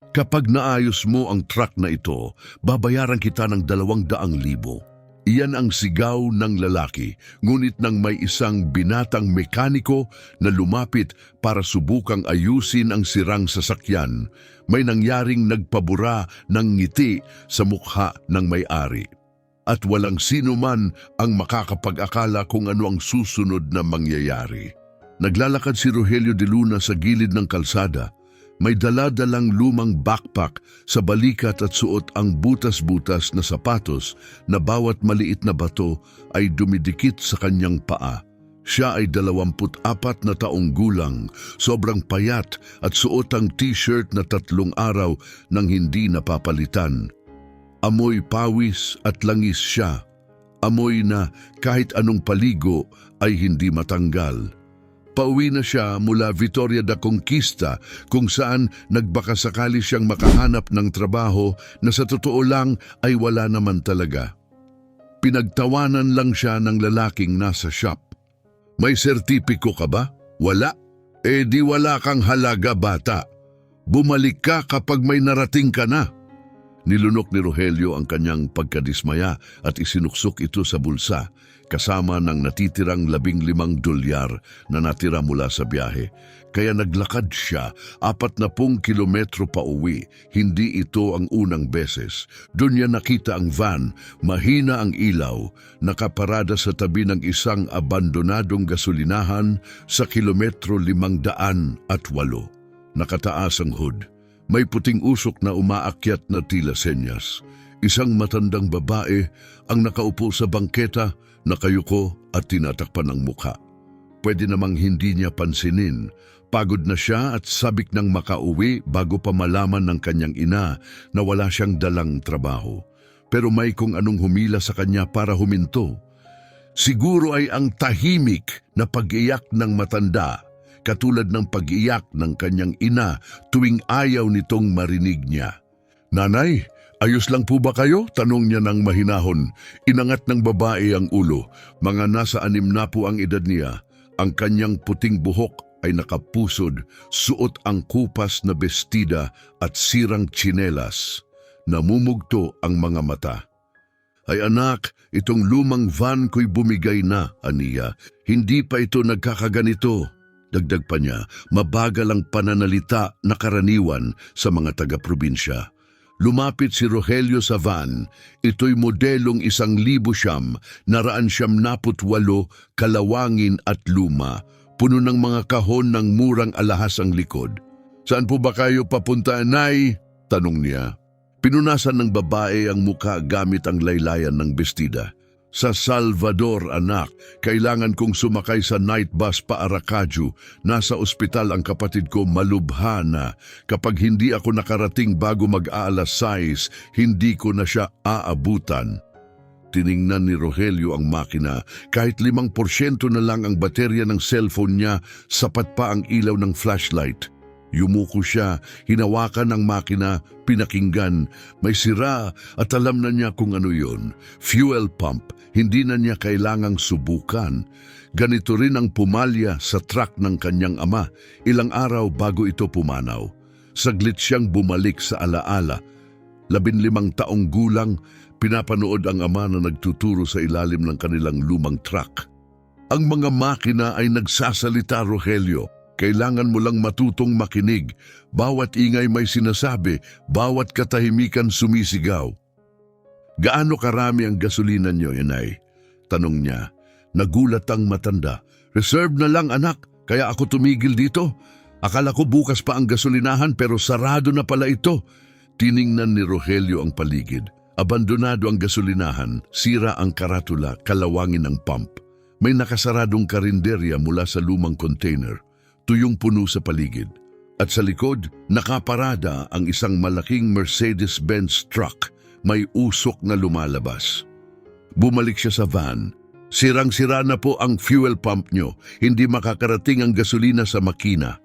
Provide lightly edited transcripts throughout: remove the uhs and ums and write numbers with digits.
Kapag naayos mo ang truck na ito, babayaran kita ng 200,000. Iyan ang sigaw ng lalaki, ngunit nang may isang binatang mekaniko na lumapit para subukang ayusin ang sirang sasakyan, may nangyaring nagpabura ng ngiti sa mukha ng may-ari. At walang sino man ang makakapag-akala kung ano ang susunod na mangyayari. Naglalakad si Rogelio de Luna sa gilid ng kalsada. May dala-dalang lumang backpack sa balikat at suot ang butas-butas na sapatos na bawat maliit na bato ay dumidikit sa kanyang paa. Siya ay 24 na taong gulang, sobrang payat at suot ang t-shirt na 3 araw nang hindi napapalitan. Amoy pawis at langis siya. Amoy na kahit anong paligo ay hindi matanggal. Pauwi na siya mula Vitoria da Conquista kung saan nagbakasakali siyang makahanap ng trabaho na sa totoo lang ay wala naman talaga. Pinagtawanan lang siya ng lalaking nasa shop. May sertipiko ka ba? Wala. Eh di wala kang halaga, bata. Bumalik ka kapag may narating ka na. Nilunok ni Rogelio ang kanyang pagkadismaya at isinuksok ito sa bulsa, kasama ng natitirang 15 dolyar na natira mula sa biyahe. Kaya naglakad siya 40 kilometro pa uwi. Hindi ito ang unang beses. Doon niya nakita ang van, mahina ang ilaw, nakaparada sa tabi ng isang abandonadong gasolinahan sa kilometro 508. Nakataas ang hood. May puting usok na umaakyat na tila senyas. Isang matandang babae ang nakaupo sa bangketa, nakayuko at tinatakpan ng mukha. Pwede namang hindi niya pansinin. Pagod na siya at sabik ng makauwi bago pa malaman ng kanyang ina na wala siyang dalang trabaho. Pero may kung anong humila sa kanya para huminto. Siguro ay ang tahimik na pag-iyak ng matanda, katulad ng pag-iyak ng kanyang ina tuwing ayaw nitong marinig niya. "Nanay, ayos lang po ba kayo?" tanong niya ng mahinahon. Inangat ng babae ang ulo. Mga nasa 6 na po ang edad niya. Ang kanyang puting buhok ay nakapusod, suot ang kupas na bestida at sirang tsinelas. Namumugto ang mga mata. "Ay anak, itong lumang van ko'y bumigay na," aniya. "Hindi pa ito nagkakaganito." Dagdag pa niya, mabagal ang pananalita na karaniwan sa mga taga-probinsya. Lumapit si Rogelio sa van. Ito'y modelong 1,000 naraan 78, kalawangin at luma. Puno ng mga kahon ng murang alahas ang likod. "Saan po ba kayo papunta, Nay?" tanong niya. Pinunasan ng babae ang mukha gamit ang laylayan ng bestida. "Sa Salvador, anak. Kailangan kong sumakay sa night bus pa Aracaju. Nasa ospital ang kapatid ko, malubha na. Kapag hindi ako nakarating bago mag-aalas 6, hindi ko na siya aabutan." Tiningnan ni Rogelio ang makina. Kahit 5% na lang ang baterya ng cellphone niya, sapat pa ang ilaw ng flashlight. Yumuko siya, hinawakan ang makina, pinakinggan. May sira at alam na niya kung ano yun. Fuel pump, hindi na niya kailangang subukan. Ganito rin ang pumalya sa truck ng kanyang ama, ilang araw bago ito pumanaw. Saglit siyang bumalik sa alaala. 15 taong gulang, pinapanood ang ama na nagtuturo sa ilalim ng kanilang lumang truck. "Ang mga makina ay nagsasalita, Rogelio. Kailangan mo lang matutong makinig. Bawat ingay may sinasabi, bawat katahimikan sumisigaw." "Gaano karami ang gasolina niyo, inay?" tanong niya. Nagulat ang matanda. "Reserve na lang, anak, kaya ako tumigil dito. Akala ko bukas pa ang gasolinahan pero sarado na pala ito." Tiningnan ni Rogelio ang paligid. Abandonado ang gasolinahan, sira ang karatula, kalawangin ng pump. May nakasaradong karinderya mula sa lumang container. Tuyong puno sa paligid. At sa likod, nakaparada ang isang malaking Mercedes-Benz truck. May usok na lumalabas. Bumalik siya sa van. "Sirang-sira na po ang fuel pump nyo. Hindi makakarating ang gasolina sa makina."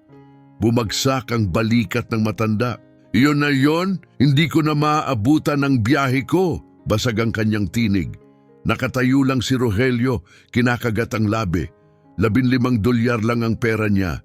Bumagsak ang balikat ng matanda. "Iyon na yon, hindi ko na maaabutan ang biyahe ko." Basag ang kanyang tinig. Nakatayo lang si Rogelio, kinakagat ang labi. 15 dolyar lang ang pera niya.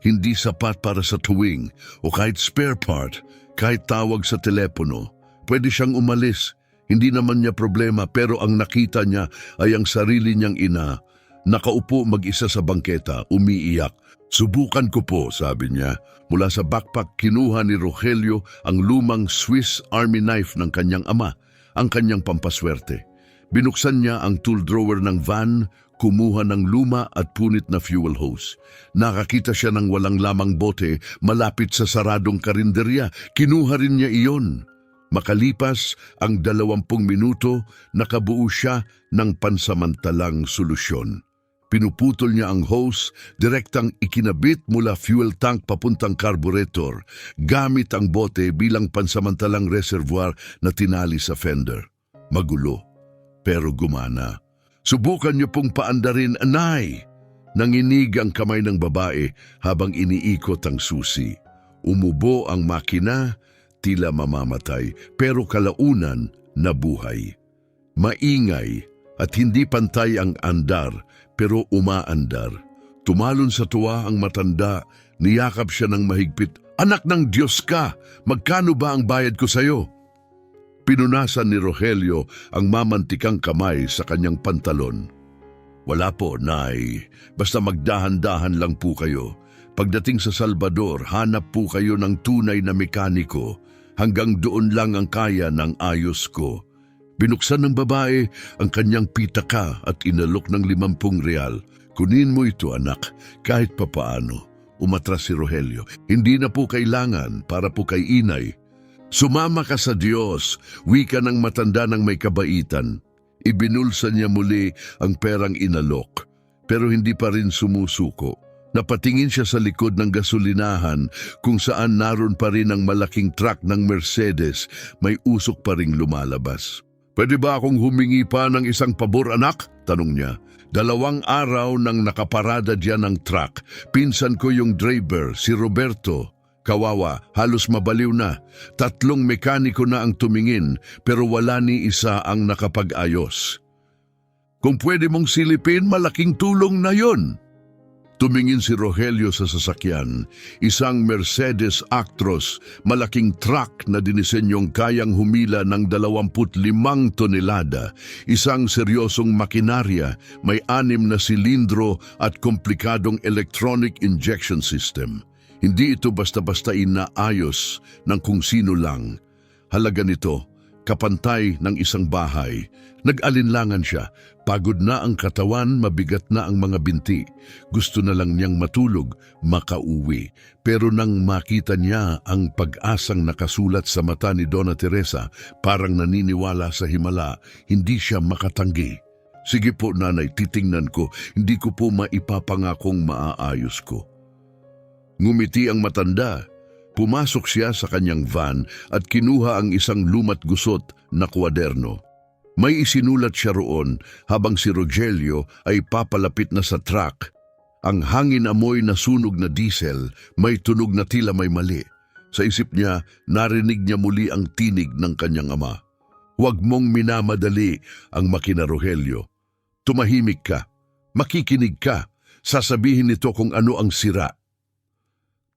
Hindi sapat para sa tuwing o kahit spare part. Kahit tawag sa telepono, pwede siyang umalis. Hindi naman niya problema pero ang nakita niya ay ang sarili niyang ina. Nakaupo mag-isa sa bangketa, umiiyak. Subukan ko po, sabi niya. Mula sa backpack, kinuha ni Rogelio ang lumang Swiss Army knife ng kanyang ama, ang kanyang pampaswerte. Binuksan niya ang tool drawer ng van, kumuha ng luma at punit na fuel hose. Nakakita siya ng walang lamang bote malapit sa saradong karinderya. Kinuha rin niya iyon. Makalipas ang 20 minuto, nakabuo siya ng pansamantalang solusyon. Pinuputol niya ang hose, direktang ikinabit mula fuel tank papuntang carburetor, gamit ang bote bilang pansamantalang reservoir na tinali sa fender. Magulo, pero gumana. Subukan niyo pong paandarin, Anay! Nanginig ang kamay ng babae habang iniikot ang susi. Umubo ang makina, tila mamamatay, pero kalaunan nabuhay. Maingay at hindi pantay ang andar, pero umaandar. Tumalon sa tuwa ang matanda, niyakap siya ng mahigpit. Anak ng Diyos ka! Magkano ba ang bayad ko sa'yo? Pinunasan ni Rogelio ang mamantikang kamay sa kanyang pantalon. Wala po, Nay. Basta magdahan-dahan lang po kayo. Pagdating sa Salvador, hanap po kayo ng tunay na mekaniko. Hanggang doon lang ang kaya ng ayos ko. Binuksan ng babae ang kanyang pitaka at inalok ng 50 real. Kunin mo ito, anak, kahit papaano. Umatras si Rogelio. Hindi na po kailangan para po kay inay. Sumama ka sa Diyos, wika ng matanda ng may kabaitan. Ibinulsa niya muli ang perang inalok, pero hindi pa rin sumusuko. Napatingin siya sa likod ng gasolinahan kung saan naroon pa rin ang malaking truck ng Mercedes, may usok pa ring lumalabas. Pwede ba akong humingi pa ng isang pabor, anak? Tanong niya. 2 araw nang nakaparada diyan ang truck. Pinsan ko yung driver, si Roberto. Kawawa, halos mabaliw na. 3 mekaniko na ang tumingin, pero wala ni isa ang nakapag-ayos. Kung pwede mong silipin, malaking tulong na yon. Tumingin si Rogelio sa sasakyan, isang Mercedes Actros, malaking truck na dinisenyong kayang humila ng 25 tonelada, isang seryosong makinarya, may 6 na silindro at komplikadong electronic injection system. Hindi ito basta-basta inaayos ng kung sino lang. Halaga nito, kapantay ng isang bahay. Nag-alinlangan siya, pagod na ang katawan, mabigat na ang mga binti. Gusto na lang niyang matulog, makauwi. Pero nang makita niya ang pag-asang nakasulat sa mata ni Donna Teresa, parang naniniwala sa himala, hindi siya makatanggi. Sige po, nanay, titingnan ko, hindi ko po maipapangakong maaayos ko. Ngumiti ang matanda. Pumasok siya sa kanyang van at kinuha ang isang lumat gusot na kwaderno. May isinulat siya roon habang si Rogelio ay papalapit na sa truck. Ang hangin amoy na sunog na diesel, may tunog na tila may mali. Sa isip niya, narinig niya muli ang tinig ng kanyang ama. Huwag mong minamadali ang makina, Rogelio. Tumahimik ka, makikinig ka, sasabihin nito kung ano ang sira.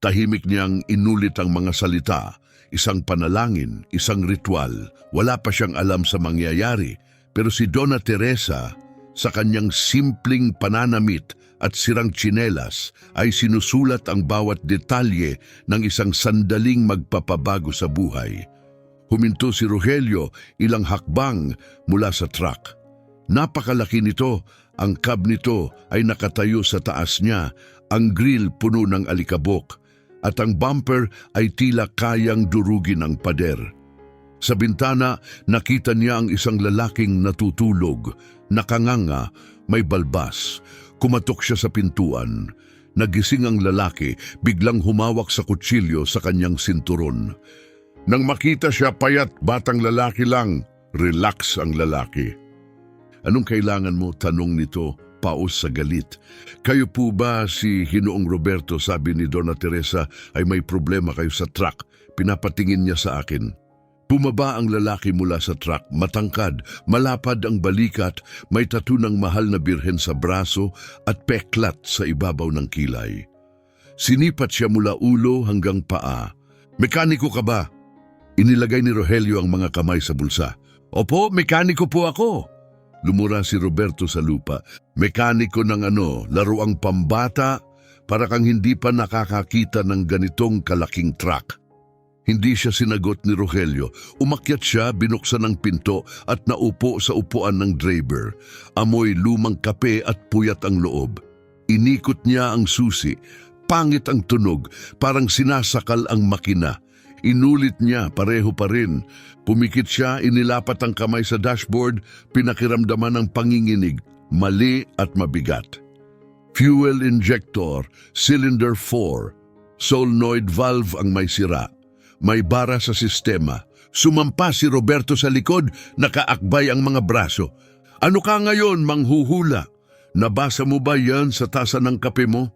Tahimik niyang inulit ang mga salita, isang panalangin, isang ritual. Wala pa siyang alam sa mangyayari, pero si Donna Teresa, sa kanyang simpleng pananamit at sirang tsinelas, ay sinusulat ang bawat detalye ng isang sandaling magpapabago sa buhay. Huminto si Rogelio ilang hakbang mula sa truck. Napakalaki nito, ang cab nito ay nakatayo sa taas niya, ang grill puno ng alikabok, at ang bumper ay tila kayang durugin ang pader. Sa bintana, nakita niya ang isang lalaking natutulog, nakanganga, may balbas. Kumatok siya sa pintuan. Nagising ang lalaki, biglang humawak sa kutsilyo sa kanyang sinturon. Nang makita siya, payat, batang lalaki lang. Relax ang lalaki. Anong kailangan mo? Tanong nito. Paos sa galit. Kayo po ba si Ginoong Roberto? Sabi ni Donna Teresa, ay may problema kayo sa truck. Pinapatingin niya sa akin. Bumaba ang lalaki mula sa truck, matangkad, malapad ang balikat, may tattoo ng mahal na birhen sa braso at peklat sa ibabaw ng kilay. Sinipat siya mula ulo hanggang paa. Mekaniko ka ba? Inilagay ni Rogelio ang mga kamay sa bulsa. Opo, mekaniko po ako. Lumura si Roberto sa lupa. Mekaniko ng laruang pambata para kang hindi pa nakakakita ng ganitong kalaking truck. Hindi siya sinagot ni Rogelio. Umakyat siya, binuksan ang pinto at naupo sa upuan ng driver. Amoy lumang kape at puyat ang loob. Inikot niya ang susi. Pangit ang tunog, parang sinasakal ang makina. Inulit niya, pareho pa rin. Pumikit siya, inilapat ang kamay sa dashboard, pinakiramdaman ang panginginig, mali at mabigat. Fuel injector, cylinder 4, solenoid valve ang may sira. May bara sa sistema. Sumampa si Roberto sa likod, nakaakbay ang mga braso. Ano ka ngayon, manghuhula? Nabasa mo ba yan sa tasa ng kape mo?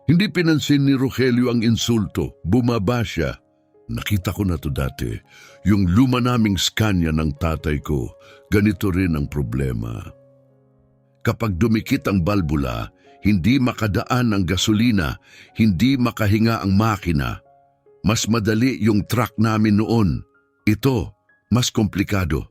Hindi pinansin ni Rogelio ang insulto. Bumaba siya. Nakita ko na to dati. Yung luma naming Scania ng tatay ko, ganito rin ang problema. Kapag dumikit ang balbula, hindi makadaan ang gasolina, hindi makahinga ang makina. Mas madali yung truck namin noon. Ito, mas komplikado.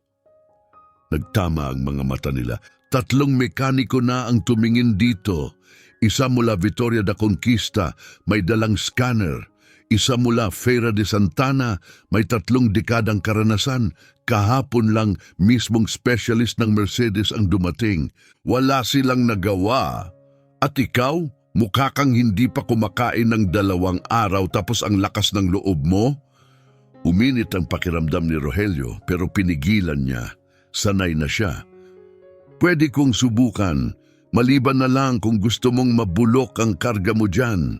Nagtama ang mga mata nila. 3 mekaniko na ang tumingin dito. Isa mula Victoria da Conquista, may dalang scanner. Isa mula Feira de Santana, may 3 dekadang karanasan. Kahapon lang mismong specialist ng Mercedes ang dumating. Wala silang nagawa. At ikaw, mukha kang hindi pa kumakain ng 2 araw tapos ang lakas ng loob mo? Uminit ang pakiramdam ni Rogelio pero pinigilan niya. Sanay na siya. Pwede kong subukan. Maliban na lang kung gusto mong mabulok ang karga mo dyan.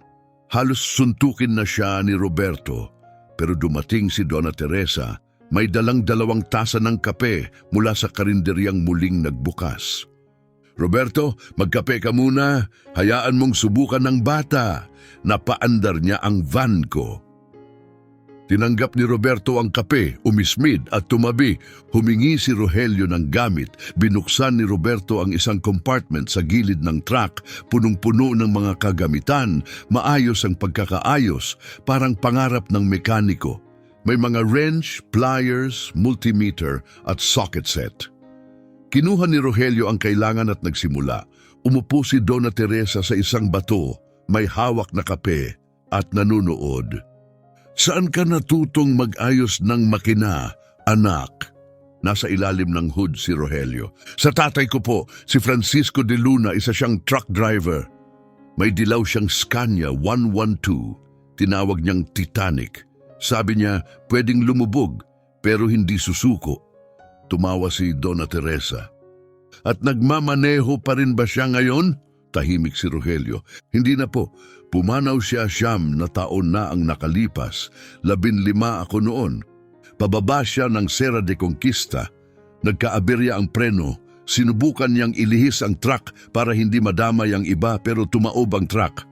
Halos suntukin na siya ni Roberto. Pero dumating si Donna Teresa, may dalang 2 tasa ng kape mula sa karinderyang muling nagbukas. Roberto, magkape ka muna. Hayaan mong subukan ng bata. Napaandar niya ang van ko. Tinanggap ni Roberto ang kape, umismid at tumabi. Humingi si Rogelio ng gamit. Binuksan ni Roberto ang isang compartment sa gilid ng truck, punong-puno ng mga kagamitan. Maayos ang pagkakaayos, parang pangarap ng mekaniko. May mga wrench, pliers, multimeter at socket set. Kinuha ni Rogelio ang kailangan at nagsimula. Umupo si Donna Teresa sa isang bato, may hawak na kape at nanunood. Saan ka natutong mag-ayos ng makina, anak? Nasa ilalim ng hood si Rogelio. Sa tatay ko po, si Francisco de Luna, isa siyang truck driver. May dilaw siyang Scania 112, tinawag niyang Titanic. Sabi niya, pwedeng lumubog, pero hindi susuko. Tumawa si Donna Teresa. At nagmamaneho pa rin ba siya ngayon? Tahimik si Rogelio. Hindi na po. Pumanaw siya 9 na taon na ang nakalipas. 15 ako noon. Pababa siya ng Serra de Conquista. Nagkaaberya ang preno. Sinubukan niyang ilihis ang truck para hindi madamay ang iba pero tumaob ang truck.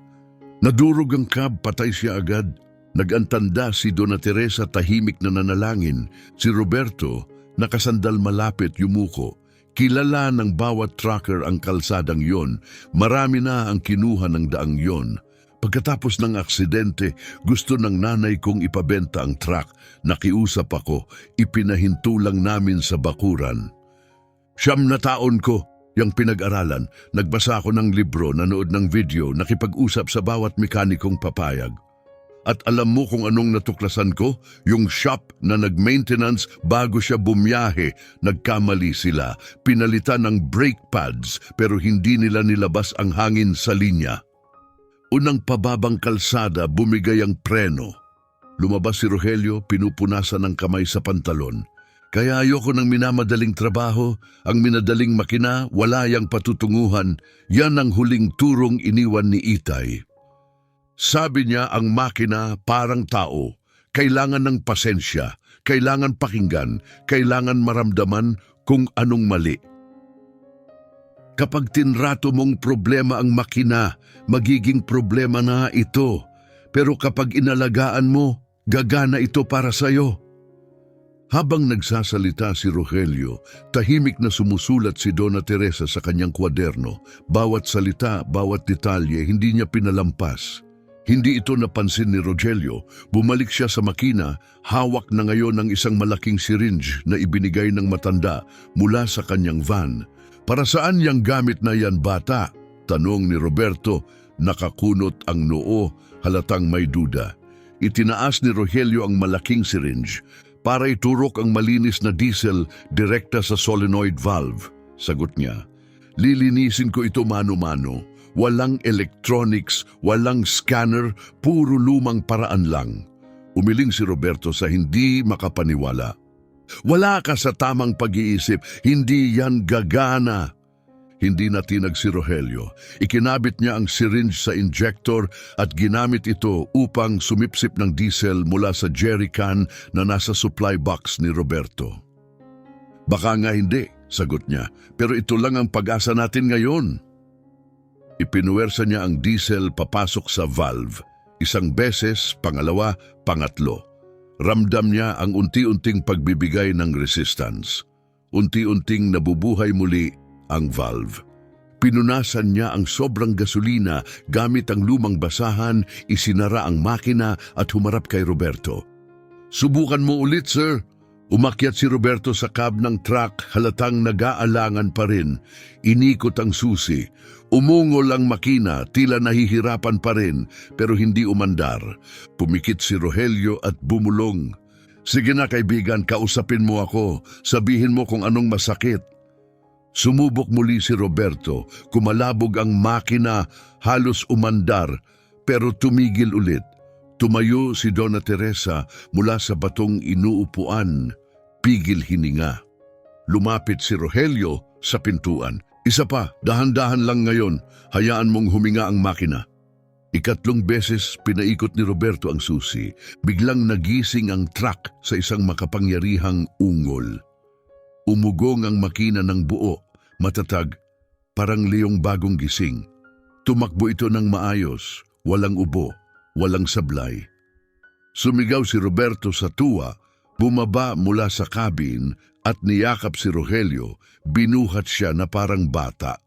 Nadurog ang cab, patay siya agad. Nagantanda si Donna Teresa, tahimik na nanalangin. Si Roberto, nakasandal malapit, yumuko. Kilala ng bawat trucker ang kalsadang yon. Marami na ang kinuha ng daang yon. Pagkatapos ng aksidente, gusto ng nanay kong ipabenta ang truck. Nakiusap ako, ipinahinto lang namin sa bakuran. 9 na taon ko, yung pinag-aralan. Nagbasa ako ng libro, nanood ng video, nakipag-usap sa bawat mekanikong papayag. At alam mo kung anong natuklasan ko? Yung shop na nag-maintenance bago siya bumiyahe, nagkamali sila. Pinalitan ng brake pads pero hindi nila nilabas ang hangin sa linya. Unang pababang kalsada, bumigay ang preno. Lumabas si Rogelio, pinupunasan ng kamay sa pantalon. Kaya ayoko ng minamadaling trabaho, ang minadaling makina, wala yang patutunguhan, yan ang huling turong iniwan ni Itay. Sabi niya ang makina parang tao, kailangan ng pasensya, kailangan pakinggan, kailangan maramdaman kung anong mali. Kapag tinrato mong problema ang makina, magiging problema na ito. Pero kapag inalagaan mo, gagana ito para sa'yo. Habang nagsasalita si Rogelio, tahimik na sumusulat si Donna Teresa sa kanyang kwaderno. Bawat salita, bawat detalye, hindi niya pinalampas. Hindi ito napansin ni Rogelio. Bumalik siya sa makina, hawak na ngayon ng isang malaking syringe na ibinigay ng matanda mula sa kanyang van. Para saan yang gamit na yan, bata? Tanong ni Roberto, nakakunot ang noo, halatang may duda. Itinaas ni Rogelio ang malaking syringe para iturok ang malinis na diesel direkta sa solenoid valve. Sagot niya, lilinisin ko ito mano-mano. Walang electronics, walang scanner, puro lumang paraan lang. Umiling si Roberto sa hindi makapaniwala. Wala ka sa tamang pag-iisip, hindi yan gagana. Hindi natinag si Rogelio. Ikinabit niya ang syringe sa injector at ginamit ito upang sumipsip ng diesel mula sa jerrycan na nasa supply box ni Roberto. Baka nga hindi, sagot niya, pero ito lang ang pag-asa natin ngayon. Ipinuwersa niya ang diesel papasok sa valve. Isang beses, pangalawa, pangatlo. Ramdam niya ang unti-unting pagbibigay ng resistance. Unti-unting nabubuhay muli ang valve. Pinunasan niya ang sobrang gasolina gamit ang lumang basahan, isinara ang makina at humarap kay Roberto. Subukan mo ulit, sir. Umakyat si Roberto sa cab ng truck, halatang nag-aalangan pa rin. Inikot ang susi. Umungol ang makina, tila nahihirapan pa rin, pero hindi umandar. Pumikit si Rogelio at bumulong. Sige na kaibigan, kausapin mo ako. Sabihin mo kung anong masakit. Sumubok muli si Roberto. Kumalabog ang makina, halos umandar, pero tumigil ulit. Tumayo si Donna Teresa mula sa batong inuupuan. Pigil hininga. Lumapit si Rogelio sa pintuan. Isa pa, dahan-dahan lang ngayon. Hayaan mong huminga ang makina. Ikatlong beses pinaikot ni Roberto ang susi. Biglang nagising ang truck sa isang makapangyarihang ungol. Umugong ang makina ng buo, matatag, parang liyong bagong gising. Tumakbo ito ng maayos, walang ubo, walang sablay. Sumigaw si Roberto sa tuwa, bumaba mula sa cabin at niyakap si Rogelio, binuhat siya na parang bata.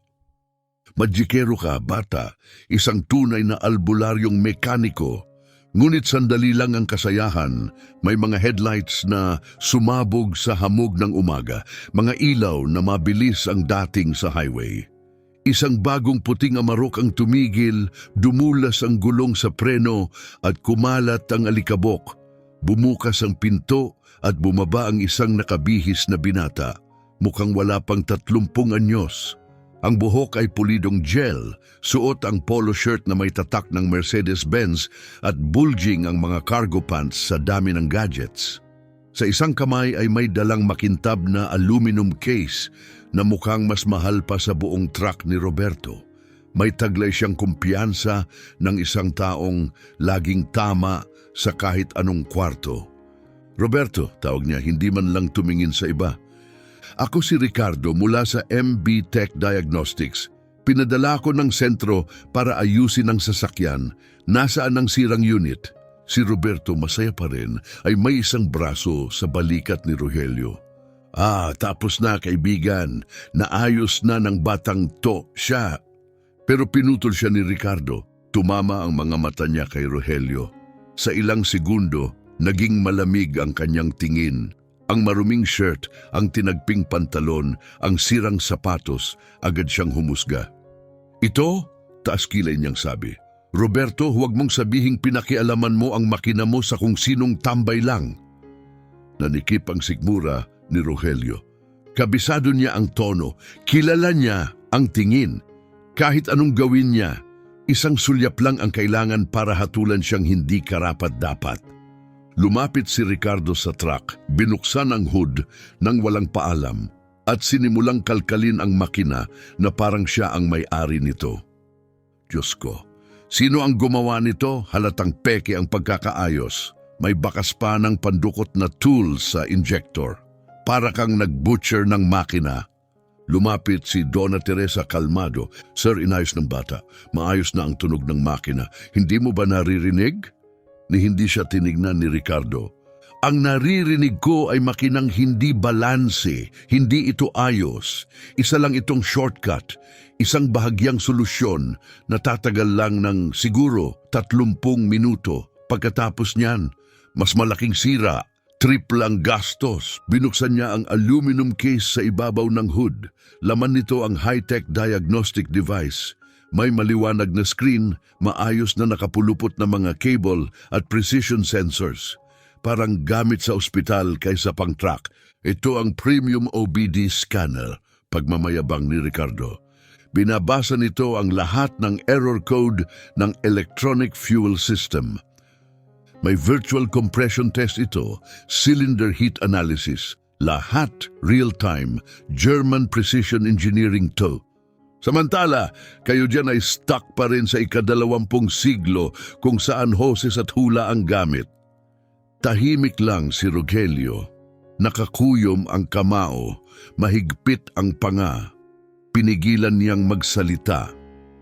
Magikero ka, bata, isang tunay na albularyong mekaniko. Ngunit sandali lang ang kasayahan, may mga headlights na sumabog sa hamog ng umaga, mga ilaw na mabilis ang dating sa highway. Isang bagong puting amarok ang tumigil, dumulas ang gulong sa preno at kumalat ang alikabok. Bumukas ang pinto at bumaba ang isang nakabihis na binata, mukhang wala pang 30 anyos. Ang buhok ay pulidong gel, suot ang polo shirt na may tatak ng Mercedes-Benz at bulging ang mga cargo pants sa dami ng gadgets. Sa isang kamay ay may dalang makintab na aluminum case na mukhang mas mahal pa sa buong truck ni Roberto. May taglay siyang kumpiyansa ng isang taong laging tama sa kahit anong kwarto. Roberto, tawag niya, hindi man lang tumingin sa iba. Ako si Ricardo mula sa MB Tech Diagnostics. Pinadala ko ng sentro para ayusin ang sasakyan. Nasaan ang sirang unit? Si Roberto, masaya pa rin, ay may isang braso sa balikat ni Rogelio. Tapos na kaibigan. Naayos na ng batang to siya. Pero pinutol siya ni Ricardo. Tumama ang mga mata niya kay Rogelio. Sa ilang segundo, naging malamig ang kanyang tingin. Ang maruming shirt, ang tinagping pantalon, ang sirang sapatos, agad siyang humusga. Ito? Taas kilay niyang sabi. Roberto, huwag mong sabihing pinakialaman mo ang makina mo sa kung sinong tambay lang. Nanikip ang sikmura ni Rogelio. Kabisado niya ang tono, kilala niya ang tingin. Kahit anong gawin niya, isang sulyap lang ang kailangan para hatulan siyang hindi karapat-dapat. Lumapit si Ricardo sa truck, binuksan ang hood nang walang paalam at sinimulang kalkalin ang makina na parang siya ang may-ari nito. Diyos ko, sino ang gumawa nito? Halatang peke ang pagkakaayos. May bakas pa ng pandukot na tool sa injector. Para kang nag-butcher ng makina. Lumapit si Donna Teresa kalmado. Sir, inayos ng bata. Maayos na ang tunog ng makina. Hindi mo ba naririnig? Ni hindi siya tinignan ni Ricardo. Ang naririnig ko ay makinang hindi balanse, hindi ito ayos. Isa lang itong shortcut, isang bahagyang solusyon na tatagal lang ng siguro 30 minuto. Pagkatapos niyan, mas malaking sira, triple ang gastos. Binuksan niya ang aluminum case sa ibabaw ng hood. Laman nito ang high-tech diagnostic device. May maliwanag na screen, maayos na nakapulupot na mga cable at precision sensors. Parang gamit sa ospital kaysa pang truck. Ito ang premium OBD scanner, pagmamayabang ni Ricardo. Binabasa nito ang lahat ng error code ng electronic fuel system. May virtual compression test ito, cylinder heat analysis, lahat real-time, German precision engineering to. Samantala, kayo dyan ay stuck pa rin sa ika-20 siglo kung saan hoses at hula ang gamit. Tahimik lang si Rogelio. Nakakuyom ang kamao, mahigpit ang panga. Pinigilan niyang magsalita.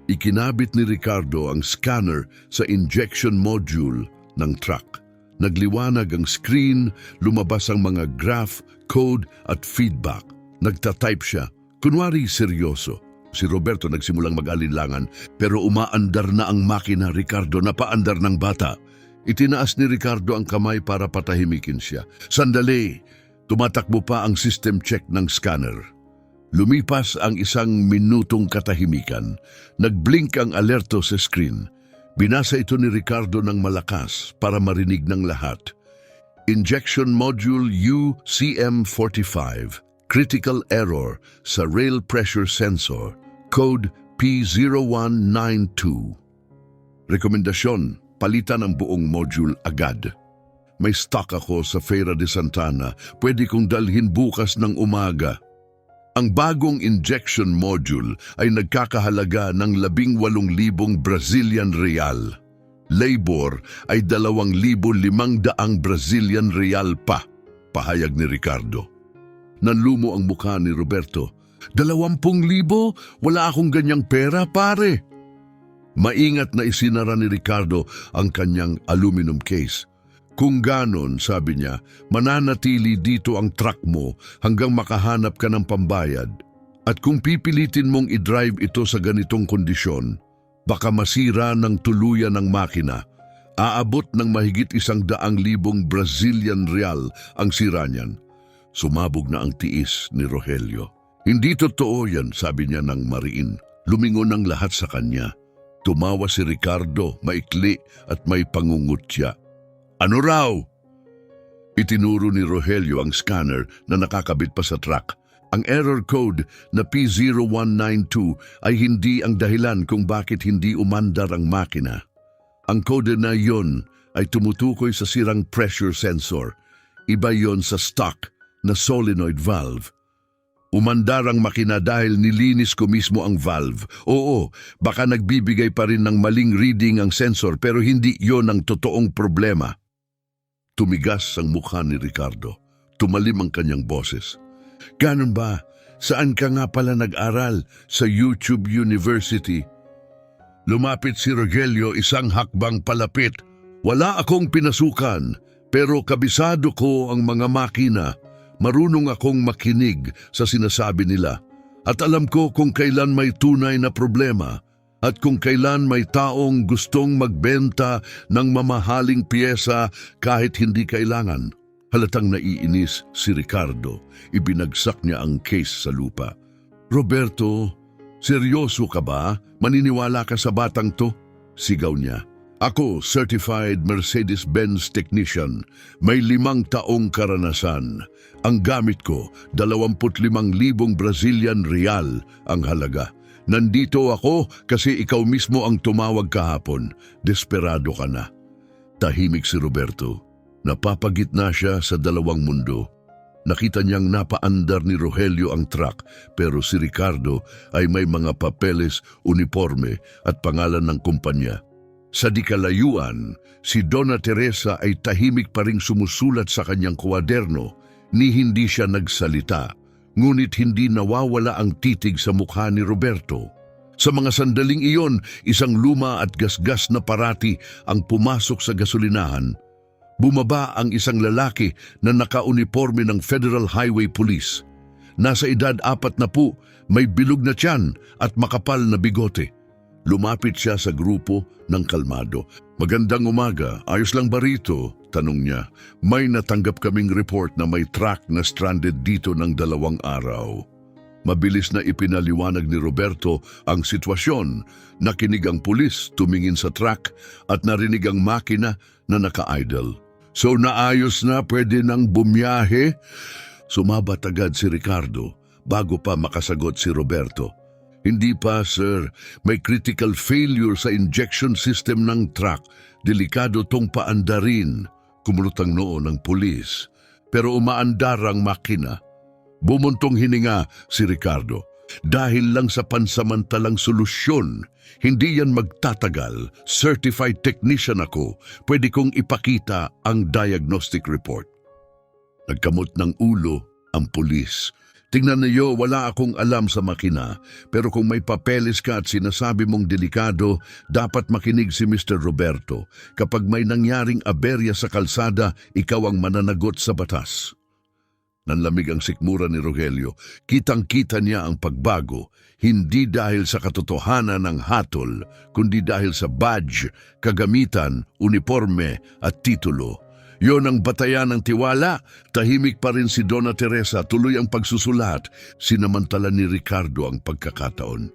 Ikinabit ni Ricardo ang scanner sa injection module ng truck. Nagliwanag ang screen, lumabas ang mga graph, code at feedback. Nagtatype siya, kunwari seryoso. Si Roberto nagsimulang mag-alinlangan pero umaandar na ang makina, Ricardo, napaandar ng bata. Itinaas ni Ricardo ang kamay para patahimikin siya. Sandali, tumatakbo pa ang system check ng scanner. Lumipas ang 1 minutong katahimikan. Nagblink ang alerto sa screen. Binasa ito ni Ricardo ng malakas para marinig ng lahat. Injection Module UCM45. Critical error sa rail pressure sensor. Code P0192. Rekomendasyon, palitan ang buong module agad. May stock ako sa Feira de Santana. Pwede kong dalhin bukas ng umaga. Ang bagong injection module ay nagkakahalaga ng 18,000 Brazilian real. Labor ay 2,500 Brazilian real pa, pahayag ni Ricardo. Nanlumo ang mukha ni Roberto. 20,000? Wala akong ganyang pera, pare. Maingat na isinara ni Ricardo ang kanyang aluminum case. Kung ganon, sabi niya, mananatili dito ang truck mo hanggang makahanap ka ng pambayad. At kung pipilitin mong i-drive ito sa ganitong kondisyon, baka masira ng tuluyan ng makina. Aabot ng mahigit 100,000 Brazilian real ang sira niyan. Sumabog na ang tiis ni Rogelio. Hindi totoo yan, sabi niya ng mariin. Lumingon ang lahat sa kanya. Tumawa si Ricardo, maikli at may pangungutya. Ano raw? Itinuro ni Rogelio ang scanner na nakakabit pa sa truck. Ang error code na P0192 ay hindi ang dahilan kung bakit hindi umandar ang makina. Ang code na yon ay tumutukoy sa sirang pressure sensor. Iba yon sa stock na solenoid valve. Umandar ang makina dahil nilinis ko mismo ang valve. Oo, baka nagbibigay pa rin ng maling reading ang sensor pero hindi yon ang totoong problema. Tumigas ang mukha ni Ricardo. Tumalim ang kanyang boses. Ganun ba? Saan ka nga pala nag-aral? Sa YouTube University. Lumapit si Rogelio, isang hakbang palapit. Wala akong pinasukan, pero kabisado ko ang mga makina. Marunong akong makinig sa sinasabi nila. At alam ko kung kailan may tunay na problema. At kung kailan may taong gustong magbenta ng mamahaling piyesa kahit hindi kailangan. Halatang naiinis si Ricardo. Ibinagsak niya ang case sa lupa. Roberto, seryoso ka ba? Maniniwala ka sa batang to? Sigaw niya. Ako, certified Mercedes-Benz technician. May 5 taong karanasan. Ang gamit ko, 25,000 Brazilian real ang halaga. Nandito ako kasi ikaw mismo ang tumawag kahapon. Desperado ka na. Tahimik si Roberto. Napapagitna siya sa 2 mundo. Nakita niyang napaandar ni Rogelio ang truck pero si Ricardo ay may mga papeles, uniforme at pangalan ng kumpanya. Sa di kalayuan, si Donna Teresa ay tahimik pa ring sumusulat sa kanyang kwaderno ni hindi siya nagsalita. Ngunit hindi nawawala ang titig sa mukha ni Roberto. Sa mga sandaling iyon, isang luma at gasgas na parati ang pumasok sa gasolinahan. Bumaba ang isang lalaki na nakauniforme ng Federal Highway Police. Nasa edad 40, may bilog na tiyan at makapal na bigote. Lumapit siya sa grupo ng kalmado. "Magandang umaga, ayos lang ba rito?" tanong niya. "May natanggap kaming report na may truck na stranded dito ng 2 araw." Mabilis na ipinaliwanag ni Roberto ang sitwasyon. Nakinig ang pulis, tumingin sa truck at narinig ang makina na naka-idle. "So naayos na, pwede nang bumiyahe?" Sumabat agad si Ricardo bago pa makasagot si Roberto. "Hindi pa, sir. May critical failure sa injection system ng truck. Delikado tong paandarin." Kumulutang noo ng pulis. Pero umaandar ang makina. Bumuntong hininga si Ricardo. "Dahil lang sa pansamantalang solusyon, hindi yan magtatagal. Certified technician ako. Pwede kong ipakita ang diagnostic report." Nagkamot ng ulo ang pulis. "Tingnan niyo, wala akong alam sa makina. Pero kung may papeles ka at sinasabi mong delikado, dapat makinig si Mr. Roberto. Kapag may nangyaring aberya sa kalsada, ikaw ang mananagot sa batas." Nanlamig ang sikmura ni Rogelio. Kitang-kita niya ang pagbago, hindi dahil sa katotohanan ng hatol, kundi dahil sa badge, kagamitan, uniforme at titulo. Yon ang batayan ng tiwala. Tahimik pa rin si Donna Teresa, tuloy ang pagsusulat. Sinamantala ni Ricardo ang pagkakataon.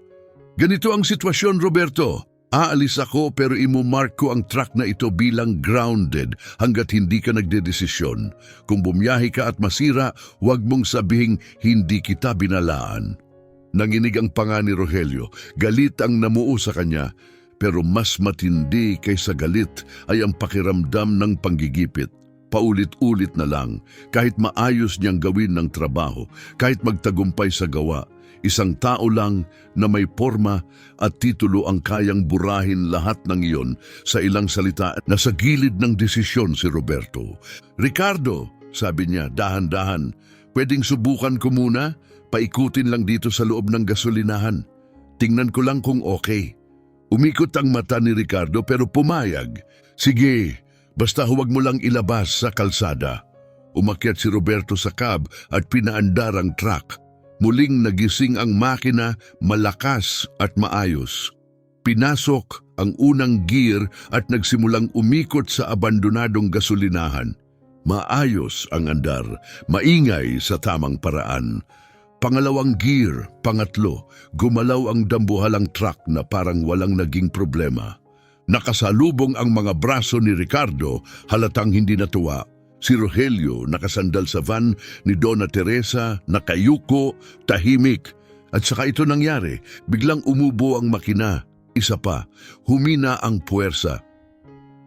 "Ganito ang sitwasyon, Roberto. Aalis ako pero imumark ko ang truck na ito bilang grounded hanggat hindi ka nagdedesisyon. Kung bumiyahe ka at masira, huwag mong sabihing hindi kita binalaan." Nanginig ang panga ni Rogelio. Galit ang namuo sa kanya, pero mas matindi kaysa galit ay ang pakiramdam ng panggigipit. Paulit-ulit na lang, kahit maayos niyang gawin ng trabaho, kahit magtagumpay sa gawa, isang tao lang na may porma at titulo ang kayang burahin lahat ng iyon. Sa ilang salita, nasa gilid ng desisyon si Roberto. "Ricardo," sabi niya, dahan-dahan, "pwedeng subukan ko muna? Paikutin lang dito sa loob ng gasolinahan. Tingnan ko lang kung okay." Umikot ang mata ni Ricardo pero pumayag. "Sige, basta huwag mo lang ilabas sa kalsada." Umakyat si Roberto sa cab at pinaandar ang truck. Muling nagising ang makina, malakas at maayos. Pinasok ang unang gear at nagsimulang umikot sa abandonadong gasolinahan. Maayos ang andar, maingay sa tamang paraan. Pangalawang gear, pangatlo, gumalaw ang dambuhalang truck na parang walang naging problema. Nakasalubong ang mga braso ni Ricardo, halatang hindi natuwa. Si Rogelio nakasandal sa van ni Donna Teresa, nakayuko, tahimik. At saka ito nangyari, biglang umubo ang makina. Isa pa, humina ang puwersa.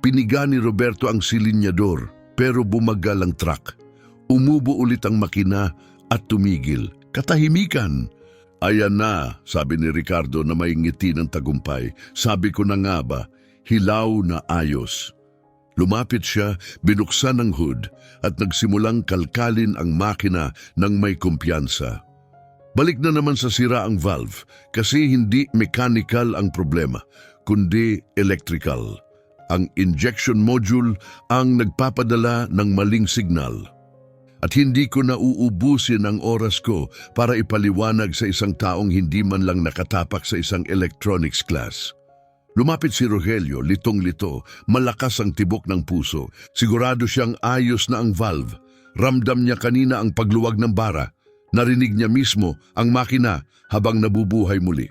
Piniga ni Roberto ang silinyador, pero bumagal ang truck. Umubo ulit ang makina at tumigil. Katahimikan. "Ayan na," sabi ni Ricardo na may ngiti ng tagumpay. "Sabi ko na nga ba, hilaw na ayos." Lumapit siya, binuksan ang hood at nagsimulang kalkalin ang makina ng may kumpiyansa. Balik na naman sa sira ang valve kasi hindi mechanical ang problema, kundi electrical. Ang injection module ang nagpapadala ng maling signal. At hindi ko na uubusin ang oras ko para ipaliwanag sa isang taong hindi man lang nakatapak sa isang electronics class. Lumapit si Rogelio, litong-lito, malakas ang tibok ng puso. Sigurado siyang ayos na ang valve. Ramdam niya kanina ang pagluwag ng bara. Narinig niya mismo ang makina habang nabubuhay muli.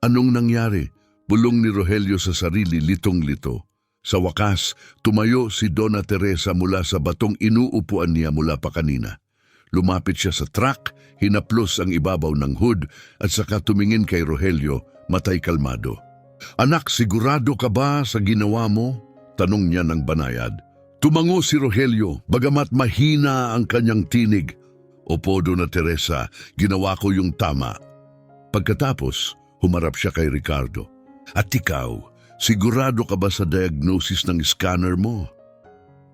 "Anong nangyari?" Bulong ni Rogelio sa sarili, litong-lito. Sa wakas, tumayo si Donna Teresa mula sa batong inuupuan niya mula pa kanina. Lumapit siya sa truck, hinaplos ang ibabaw ng hood at saka tumingin kay Rogelio, matay kalmado. "Anak, sigurado ka ba sa ginawa mo?" tanong niya ng banayad. Tumango si Rogelio, bagamat mahina ang kanyang tinig. "Opo, Donna Teresa, ginawa ko yung tama." Pagkatapos, humarap siya kay Ricardo. "At ikaw, sigurado ka ba sa diagnosis ng scanner mo?"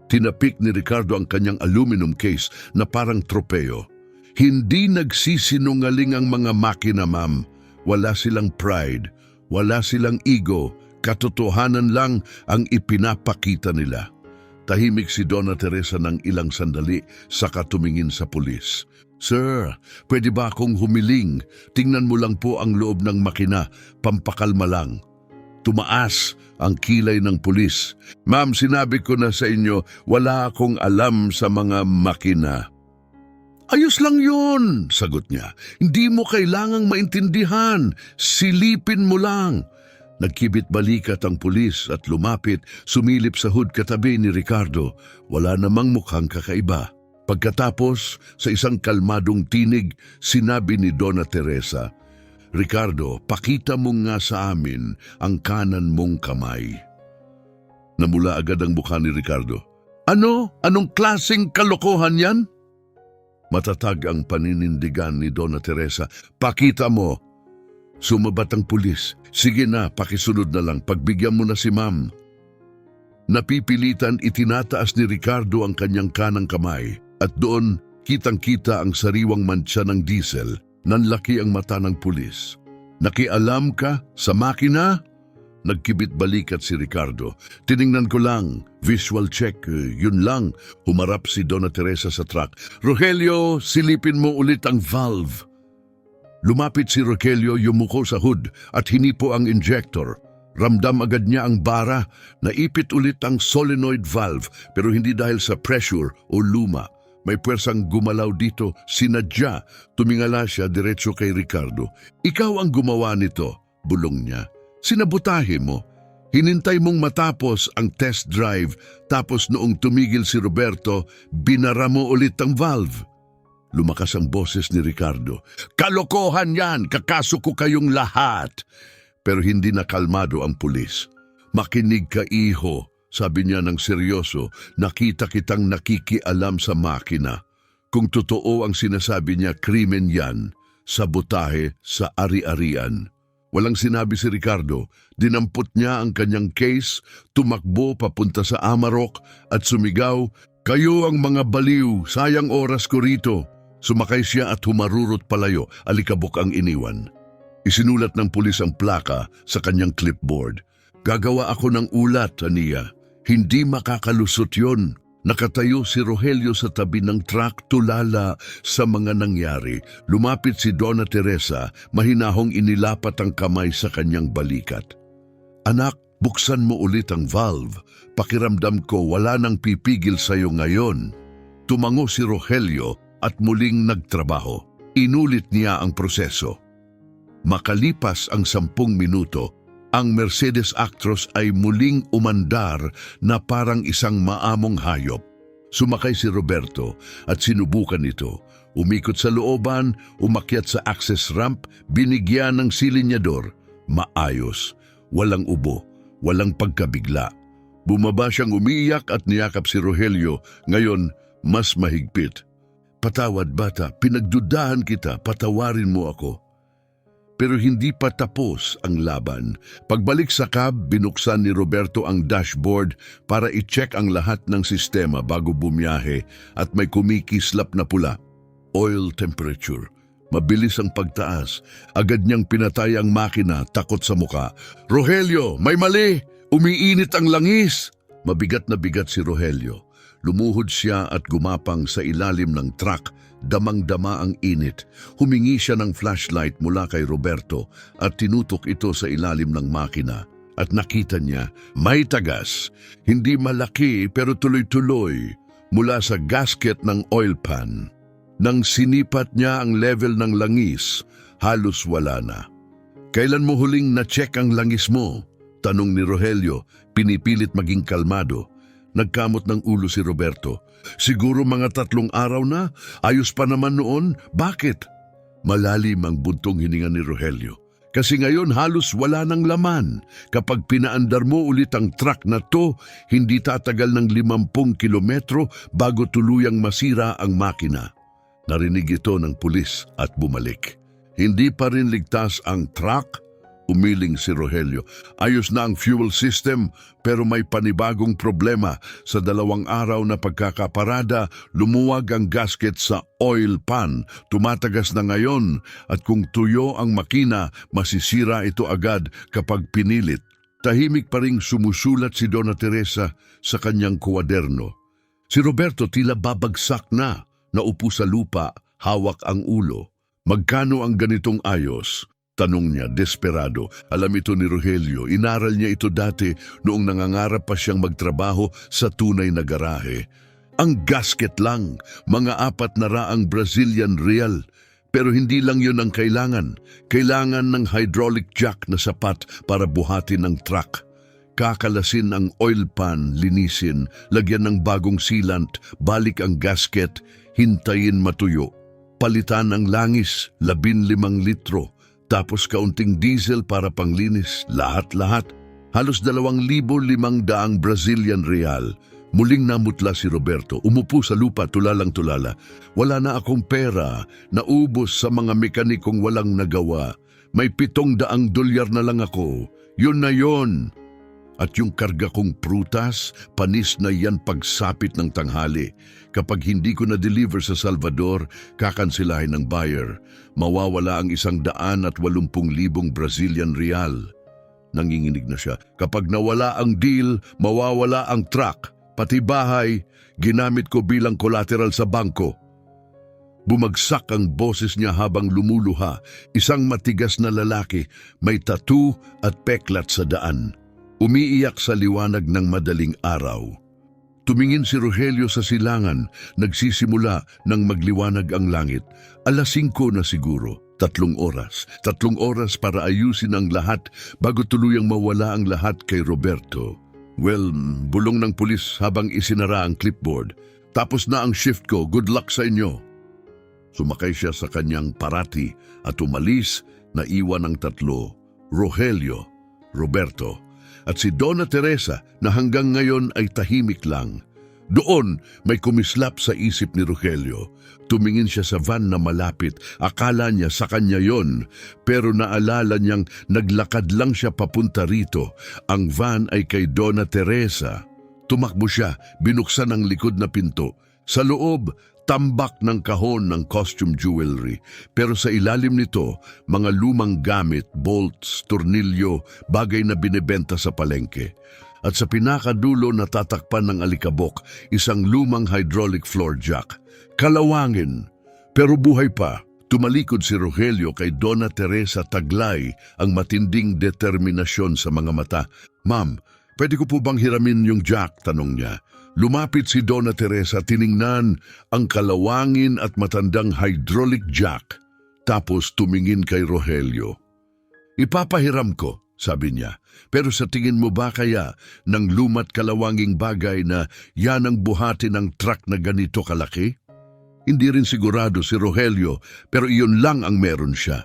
Tinapik ni Ricardo ang kanyang aluminum case na parang tropeo. "Hindi nagsisinungaling ang mga makina, ma'am. Wala silang pride. Wala silang ego, katotohanan lang ang ipinapakita nila." Tahimik si Donna Teresa ng ilang sandali saka tumingin sa pulis. Sir, pwede ba akong humiling? Tingnan mo lang po ang loob ng makina, pampakalma lang. Tumaas ang kilay ng pulis. Ma'am, sinabi ko na sa inyo, wala akong alam sa mga makina. Ayos lang yun, sagot niya. Hindi mo kailangang maintindihan. Silipin mo lang. Nagkibit balikat ang pulis at lumapit, sumilip sa hood katabi ni Ricardo. Wala namang mukhang kakaiba. Pagkatapos, sa isang kalmadong tinig, sinabi ni Donna Teresa, Ricardo, pakita mo nga sa amin ang kanan mong kamay. Namula agad ang mukha ni Ricardo. Ano? Anong klaseng kalokohan yan? Matatag ang paninindigan ni Donna Teresa. Pakita mo. Sumabat ang pulis. Sige na, pakisunod na lang. Pagbigyan mo na si ma'am. Napipilitan itinataas ni Ricardo ang kanyang kanang kamay at doon kitang-kita ang sariwang mantsa ng diesel. Nanlaki ang mata ng pulis. Nakialam ka sa makina? Nagkibit balikat si Ricardo. Tiningnan ko lang. Visual check. Yun lang. Humarap si Donna Teresa sa truck. Rogelio, silipin mo ulit ang valve. Lumapit si Rogelio, yumuko sa hood at hinipo ang injector. Ramdam agad niya ang bara. Naipit ulit ang solenoid valve pero hindi dahil sa pressure o luma. May puwersang gumalaw dito, sinadya. Tumingala siya diretso kay Ricardo. Ikaw ang gumawa nito, bulong niya. Sinabutahe mo. Hinintay mong matapos ang test drive tapos noong tumigil si Roberto, binara mo ulit ang valve. Lumakas ang boses ni Ricardo. Kalokohan yan! Kakaso ko kayong lahat! Pero hindi na kalmado ang pulis. Makinig ka, iho, sabi niya ng seryoso. Nakita kitang nakikialam sa makina. Kung totoo ang sinasabi niya, krimen yan. Sabotahe sa ari-arian. Walang sinabi si Ricardo. Dinampot niya ang kanyang case, tumakbo papunta sa Amarok at sumigaw, Kayo ang mga baliw, sayang oras ko rito. Sumakay siya at humarurot palayo, alikabok ang iniwan. Isinulat ng pulis ang plaka sa kanyang clipboard. Gagawa ako ng ulat, Ania. Hindi makakalusot yon. Nakatayo si Rogelio sa tabi ng truck tulala sa mga nangyari. Lumapit si Donna Teresa, mahinahong inilapat ang kamay sa kanyang balikat. Anak, buksan mo ulit ang valve. Pakiramdam ko wala nang pipigil sa'yo ngayon. Tumango si Rogelio at muling nagtrabaho. Inulit niya ang proseso. Makalipas ang 10 minuto, ang Mercedes Actros ay muling umandar na parang isang maamong hayop. Sumakay si Roberto at sinubukan ito. Umikot sa looban, umakyat sa access ramp, binigyan ng silinyador. Maayos, walang ubo, walang pagkabigla. Bumaba siyang umiiyak at niyakap si Rogelio, ngayon mas mahigpit. Patawad bata, pinagdudahan kita, patawarin mo ako. Pero hindi pa tapos ang laban. Pagbalik sa cab, binuksan ni Roberto ang dashboard para i-check ang lahat ng sistema bago bumiyahe at may kumikislap na pula. Oil temperature. Mabilis ang pagtaas. Agad niyang pinatay ang makina, takot sa muka. Rogelio, may mali! Umiinit ang langis! Mabigat na bigat si Rogelio. Lumuhod siya at gumapang sa ilalim ng truck, damang-dama ang init. Humingi siya ng flashlight mula kay Roberto at tinutok ito sa ilalim ng makina. At nakita niya, may tagas, hindi malaki pero tuloy-tuloy, mula sa gasket ng oil pan. Nang sinipat niya ang level ng langis, halos wala na. Kailan mo huling na-check ang langis mo? Tanong ni Rogelio, pinipilit maging kalmado. Nagkamot ng ulo si Roberto. Siguro mga 3 araw na, ayos pa naman noon. Bakit? Malalim ang buntong hininga ni Rogelio. Kasi ngayon halos wala ng laman. Kapag pinaandar mo ulit ang truck na to, hindi tatagal ng 50 kilometro bago tuluyang masira ang makina. Narinig ito ng pulis at bumalik. Hindi pa rin ligtas ang truck? Umiling si Rogelio. Ayos na ang fuel system pero may panibagong problema. Sa 2 araw na pagkakaparada, lumuwag ang gasket sa oil pan. Tumatagas na ngayon at kung tuyo ang makina, masisira ito agad kapag pinilit. Tahimik pa ring sumusulat si Donna Teresa sa kanyang kwaderno. Si Roberto tila babagsak na, naupo sa lupa, hawak ang ulo. Magkano ang ganitong ayos? Tanong niya, desperado. Alam ito ni Rogelio, inaral niya ito dati noong nangangarap pa siyang magtrabaho sa tunay na garahe. Ang gasket lang, mga 400 Brazilian real. Pero hindi lang yun ang kailangan. Kailangan ng hydraulic jack na sapat para buhatin ang truck. Kakalasin ang oil pan, linisin, lagyan ng bagong sealant, balik ang gasket, hintayin matuyo. Palitan ang langis, 15 litro, tapos kaunting diesel para panglinis, lahat-lahat. Halos 2,500 Brazilian real. Muling namutla si Roberto, umupo sa lupa tulalang-tulala. Wala na akong pera, naubos sa mga mekanikong walang nagawa. May 700 dolyar na lang ako. Yun na yun. At yung karga kong prutas, panis na yan pagsapit ng tanghali. Kapag hindi ko na-deliver sa Salvador, kakansilahin ng buyer. Mawawala ang 180,000 Brazilian real. Nanginginig na siya. Kapag nawala ang deal, mawawala ang truck. Pati bahay, ginamit ko bilang collateral sa bangko. Bumagsak ang boses niya habang lumuluha. Isang matigas na lalaki, may tattoo at peklat sa daan. Umiiyak sa liwanag ng madaling araw. Tumingin si Rogelio sa silangan, nagsisimula nang magliwanag ang langit. 5:00 na siguro, 3 oras. 3 oras para ayusin ang lahat bago tuluyang mawala ang lahat kay Roberto. Well, bulong ng pulis habang isinara ang clipboard. Tapos na ang shift ko, good luck sa inyo. Sumakay siya sa kanyang parati at umalis na iwan ang 3, Rogelio, Roberto, at si Donna Teresa na hanggang ngayon ay tahimik lang. Doon may kumislap sa isip ni Rogelio. Tumingin siya sa van na malapit. Akala niya sa kanya yon, pero naalala niyang naglakad lang siya papunta rito. Ang van ay kay Donna Teresa. Tumakbo siya, binuksan ang likod na pinto. Sa loob, tambak ng kahon ng costume jewelry. Pero sa ilalim nito, mga lumang gamit, bolts, tornilyo, bagay na binebenta sa palengke. At sa pinakadulo natatakpan ng alikabok, isang lumang hydraulic floor jack. Kalawangin, pero buhay pa. Tumalikod si Rogelio kay Donna Teresa, taglay ang matinding determinasyon sa mga mata. Ma'am, pwede ko po bang hiramin yung jack? Tanong niya. Lumapit si Donna Teresa, tiningnan ang kalawangin at matandang hydraulic jack. Tapos tumingin kay Rogelio. Ipapahiram ko, sabi niya. Pero sa tingin mo ba kaya ng lumat kalawanging bagay na yan ang buhati ng truck na ganito kalaki? Hindi rin sigurado si Rogelio, pero iyon lang ang meron siya.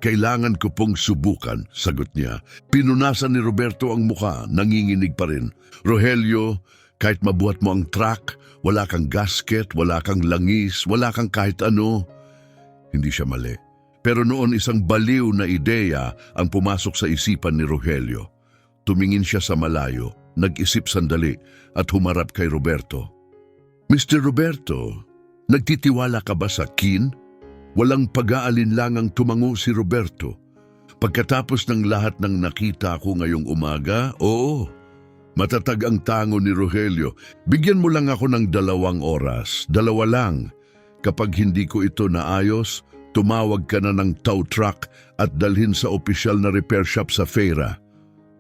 Kailangan ko pong subukan, sagot niya. Pinunasan ni Roberto ang muka, nanginginig pa rin. Rogelio, kahit mabuhat mo ang truck, wala kang gasket, wala kang langis, wala kang kahit ano. Hindi siya mali. Pero noon isang baliw na ideya ang pumasok sa isipan ni Rogelio. Tumingin siya sa malayo, nag-isip sandali at humarap kay Roberto. Mr. Roberto, nagtitiwala ka ba sa kin? Walang pag-aalinlangang tumango si Roberto. Pagkatapos ng lahat ng nakita ko ngayong umaga, oo. Matatag ang tango ni Rogelio. Bigyan mo lang ako ng 2 oras, 2 lang. Kapag hindi ko ito naayos, tumawag ka na ng tow truck at dalhin sa opisyal na repair shop sa Feira.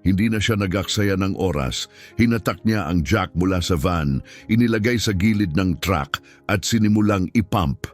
Hindi na siya nag-aksaya ng oras. Hinatak niya ang jack mula sa van, inilagay sa gilid ng truck at sinimulang ipump.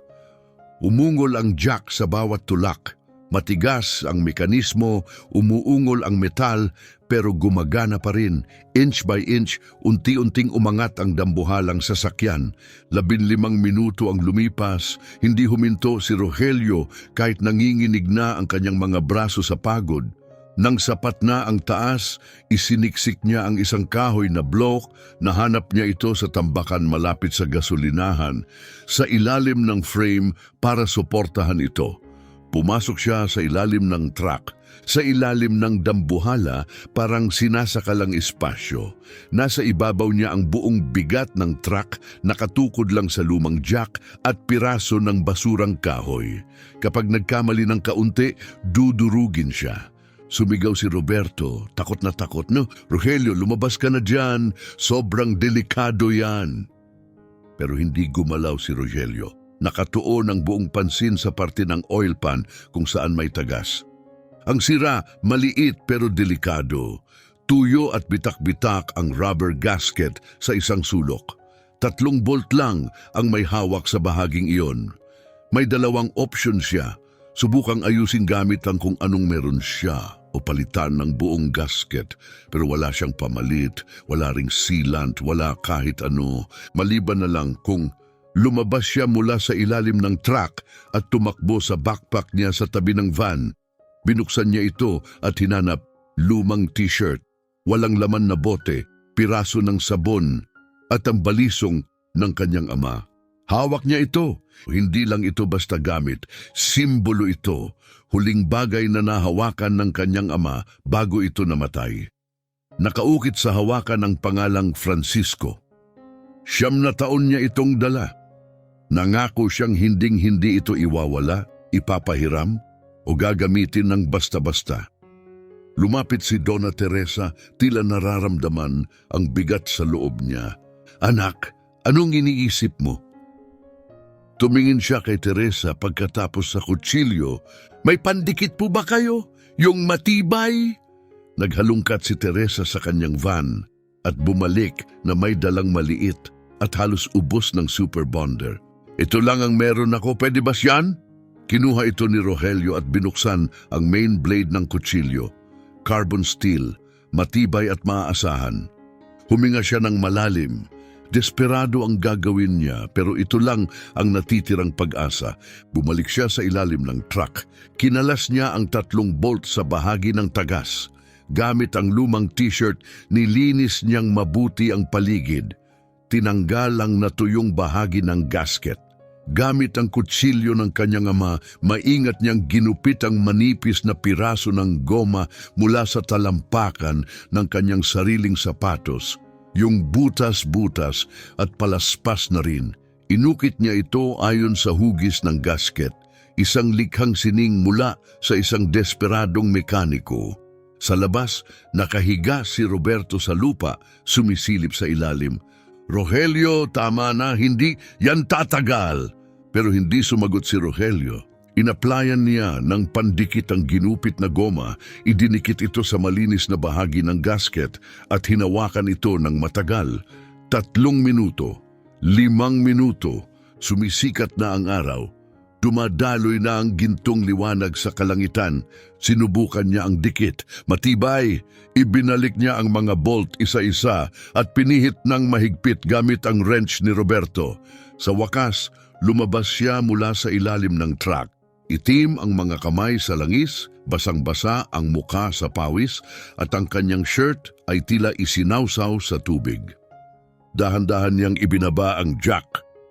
Umungol ang jack sa bawat tulak. Matigas ang mekanismo, umuungol ang metal, pero gumagana pa rin. Inch by inch, unti-unting umangat ang dambuhalang sasakyan. 15 minuto ang lumipas, hindi huminto si Rogelio kahit nanginginig na ang kanyang mga braso sa pagod. Nang sapat na ang taas, isiniksik niya ang isang kahoy na block, nahanap niya ito sa tambakan malapit sa gasolinahan, sa ilalim ng frame para suportahan ito. Pumasok siya sa ilalim ng truck, sa ilalim ng dambuhala parang sinasakalang espasyo. Nasa ibabaw niya ang buong bigat ng truck, nakatukod lang sa lumang jack at piraso ng basurang kahoy. Kapag nagkamali ng kaunti, dudurugin siya. Sumigaw si Roberto, takot na takot. No, Rogelio, lumabas ka na dyan. Sobrang delikado yan. Pero hindi gumalaw si Rogelio. Nakatuon ang buong pansin sa parte ng oil pan kung saan may tagas. Ang sira, maliit pero delikado. Tuyo at bitak-bitak ang rubber gasket sa isang sulok. 3 bolt lang ang may hawak sa bahaging iyon. May 2 option siya. Subukang ayusin gamit ang kung anong meron siya o palitan ng buong gasket. Pero wala siyang pamalit, wala ring sealant, wala kahit ano. Maliban na lang kung lumabas siya mula sa ilalim ng truck at tumakbo sa backpack niya sa tabi ng van. Binuksan niya ito at hinanap lumang t-shirt, walang laman na bote, piraso ng sabon at ang balisong ng kanyang ama. Hawak niya ito. Hindi lang ito basta gamit. Simbolo ito. Huling bagay na nahawakan ng kanyang ama bago ito namatay. Nakaukit sa hawakan ang pangalang Francisco. 9 na taon niya itong dala. Nangako siyang hinding-hindi ito iwawala, ipapahiram, o gagamitin ng basta-basta. Lumapit si Donna Teresa, tila nararamdaman ang bigat sa loob niya. Anak, anong iniisip mo? Tumingin siya kay Teresa pagkatapos sa kutsilyo. May pandikit po ba kayo? Yung matibay? Naghalungkat si Teresa sa kanyang van at bumalik na may dalang maliit at halos ubos ng super bonder. Ito lang ang meron ako, pwede ba siyan? Kinuha ito ni Rogelio at binuksan ang main blade ng kutsilyo. Carbon steel, matibay at maaasahan. Huminga siya ng malalim. Desperado ang gagawin niya pero ito lang ang natitirang pag-asa. Bumalik siya sa ilalim ng truck. Kinalas niya ang 3 bolt sa bahagi ng tagas. Gamit ang lumang t-shirt, nilinis niyang mabuti ang paligid. Tinanggal ang natuyong bahagi ng gasket. Gamit ang kutsilyo ng kanyang ama, maingat niyang ginupit ang manipis na piraso ng goma mula sa talampakan ng kanyang sariling sapatos. Yung butas-butas at palaspas na rin. Inukit niya ito ayon sa hugis ng gasket, isang likhang sining mula sa isang desperadong mekaniko. Sa labas, nakahiga si Roberto sa lupa, sumisilip sa ilalim. Rogelio, tama na, hindi yan tatagal. Pero hindi sumagot si Rogelio. Inaplayan niya ng pandikit ang ginupit na goma, idinikit ito sa malinis na bahagi ng gasket at hinawakan ito ng matagal. 3 minuto, 5 minuto, sumisikat na ang araw. Dumadaloy na ang gintong liwanag sa kalangitan. Sinubukan niya ang dikit, matibay. Ibinalik niya ang mga bolt isa-isa at pinihit ng mahigpit gamit ang wrench ni Roberto. Sa wakas, lumabas siya mula sa ilalim ng truck. Itim ang mga kamay sa langis, basang-basa ang muka sa pawis, at ang kanyang shirt ay tila isinawsaw sa tubig. Dahan-dahan niyang ibinaba ang jack.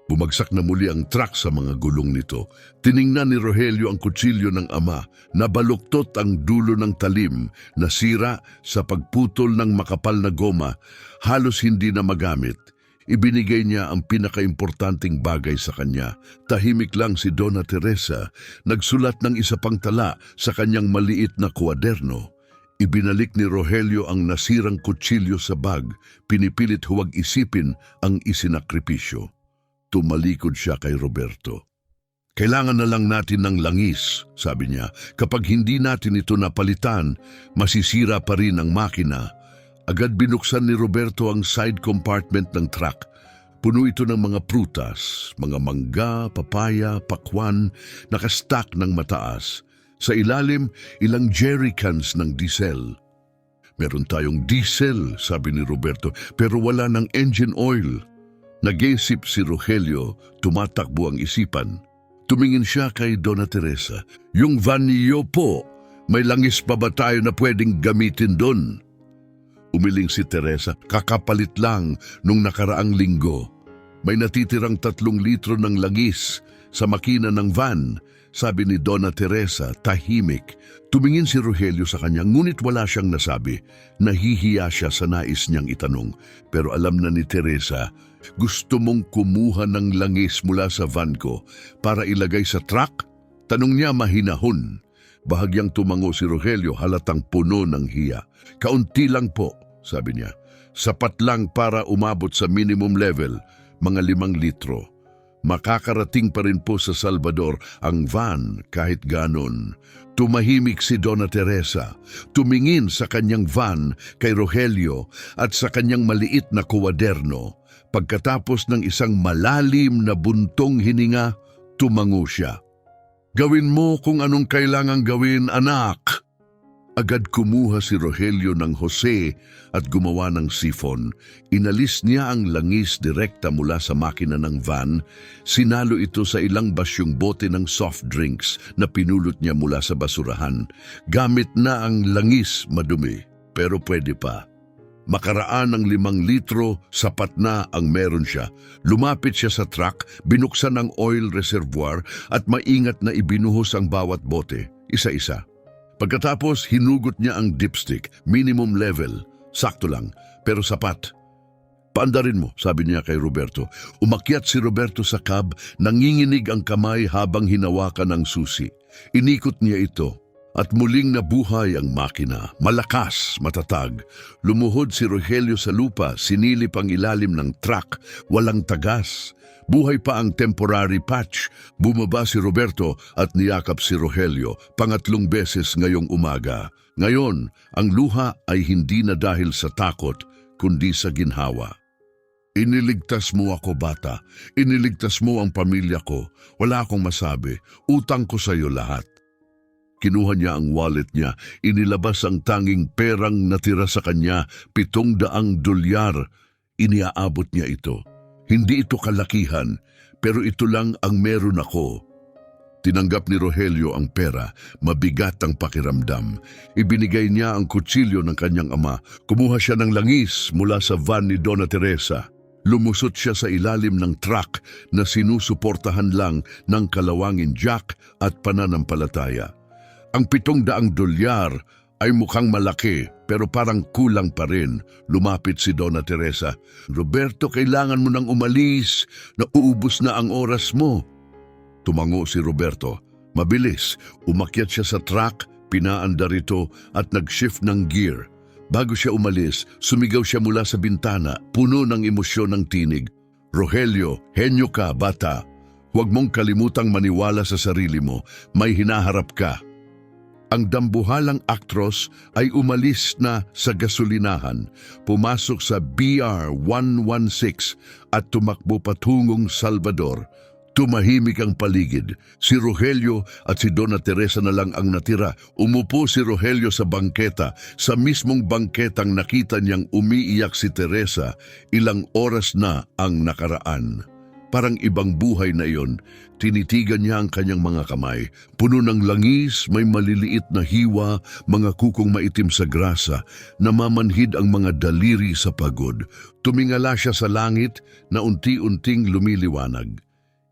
Bumagsak na muli ang truck sa mga gulong nito. Tiningnan ni Rogelio ang kutsilyo ng ama. Nabaluktot ang dulo ng talim, nasira sa pagputol ng makapal na goma. Halos hindi na magamit. Ibinigay niya ang pinakaimportanteng bagay sa kanya. Tahimik lang si Donna Teresa, nagsulat ng isa pang tala sa kanyang maliit na kwaderno. Ibinalik ni Rogelio ang nasirang kutsilyo sa bag, pinipilit huwag isipin ang isinakripisyo. Tumalikod siya kay Roberto. Kailangan na lang natin ng langis, sabi niya. Kapag hindi natin ito napalitan, masisira pa rin ang makina. Agad binuksan ni Roberto ang side compartment ng truck. Puno ito ng mga prutas, mga mangga, papaya, pakwan, nakastack ng mataas. Sa ilalim, ilang jerrycans ng diesel. Meron tayong diesel, sabi ni Roberto, pero wala ng engine oil. Nag-isip si Rogelio, tumatakbo ang isipan. Tumingin siya kay Donna Teresa. Yung van niyo po, may langis pa ba tayo na pwedeng gamitin doon? Umiling si Teresa, kakapalit lang nung nakaraang linggo. May natitirang 3 litro ng langis sa makina ng van, sabi ni Donna Teresa, tahimik. Tumingin si Rogelio sa kanya, ngunit wala siyang nasabi. Nahihiya siya sa nais niyang itanong. Pero alam na ni Teresa, gusto mong kumuha ng langis mula sa van ko para ilagay sa truck? Tanong niya mahinahon. Bahagyang tumango si Rogelio, halatang puno ng hiya. Kaunti lang po, sabi niya. Sapat lang para umabot sa minimum level, mga 5 litro. Makakarating pa rin po sa Salvador ang van kahit ganon. Tumahimik si Donna Teresa, tumingin sa kanyang van kay Rogelio at sa kanyang maliit na kuwaderno. Pagkatapos ng isang malalim na buntong hininga, tumango siya. Gawin mo kung anong kailangang gawin, anak. Agad kumuha si Rogelio ng Jose at gumawa ng sifon. Inalis niya ang langis direkta mula sa makina ng van. Sinalo ito sa ilang basyong bote ng soft drinks na pinulot niya mula sa basurahan. Gamit na ang langis, madumi, pero pwede pa. Makaraan ng 5 litro, sapat na ang meron siya. Lumapit siya sa truck, binuksan ang oil reservoir at maingat na ibinuhos ang bawat bote, isa-isa. Pagkatapos, hinugot niya ang dipstick, minimum level, sakto lang, pero sapat. Paandarin mo, sabi niya kay Roberto. Umakyat si Roberto sa cab, nanginginig ang kamay habang hinawakan ang susi. Inikot niya ito at muling nabuhay ang makina. Malakas, matatag. Lumuhod si Rogelio sa lupa, sinilip ang ilalim ng truck, walang tagas. Buhay pa ang temporary patch. Bumaba si Roberto at niyakap si Rogelio 3 beses ngayong umaga. Ngayon, ang luha ay hindi na dahil sa takot, kundi sa ginhawa. Iniligtas mo ako, bata. Iniligtas mo ang pamilya ko. Wala akong masabi. Utang ko sa iyo lahat. Kinuha niya ang wallet niya. Inilabas ang tanging perang natira sa kanya, $700. Iniaabot niya ito. Hindi ito kalakihan, pero ito lang ang meron ako. Tinanggap ni Rogelio ang pera, mabigat ang pakiramdam. Ibinigay niya ang kutsilyo ng kanyang ama. Kumuha siya ng langis mula sa van ni Donna Teresa. Lumusot siya sa ilalim ng truck na sinusuportahan lang ng kalawangin jack at pananampalataya. Ang $700 ay mukhang malaki pero parang kulang pa rin. Lumapit si Donna Teresa. Roberto, kailangan mo nang umalis. Nauubos na ang oras mo. Tumango si Roberto. Mabilis, umakyat siya sa truck, pinaandar ito at nag-shift ng gear. Bago siya umalis, sumigaw siya mula sa bintana, puno ng emosyon ng tinig. Rogelio, henyo ka, bata. Huwag mong kalimutang maniwala sa sarili mo. May hinaharap ka. Ang dambuhalang aktros ay umalis na sa gasolinahan, pumasok sa BR 116 at tumakbo patungong Salvador. Tumahimik ang paligid. Si Rogelio at si Donna Teresa na lang ang natira. Umupo si Rogelio sa bangketa. Sa mismong bangketang nakita niyang umiiyak si Teresa, ilang oras na ang nakaraan. Parang ibang buhay na iyon. Tinitigan niya ang kanyang mga kamay. Puno ng langis, may maliliit na hiwa, mga kukong maitim sa grasa, namamanhid ang mga daliri sa pagod. Tumingala siya sa langit na unti-unting lumiliwanag.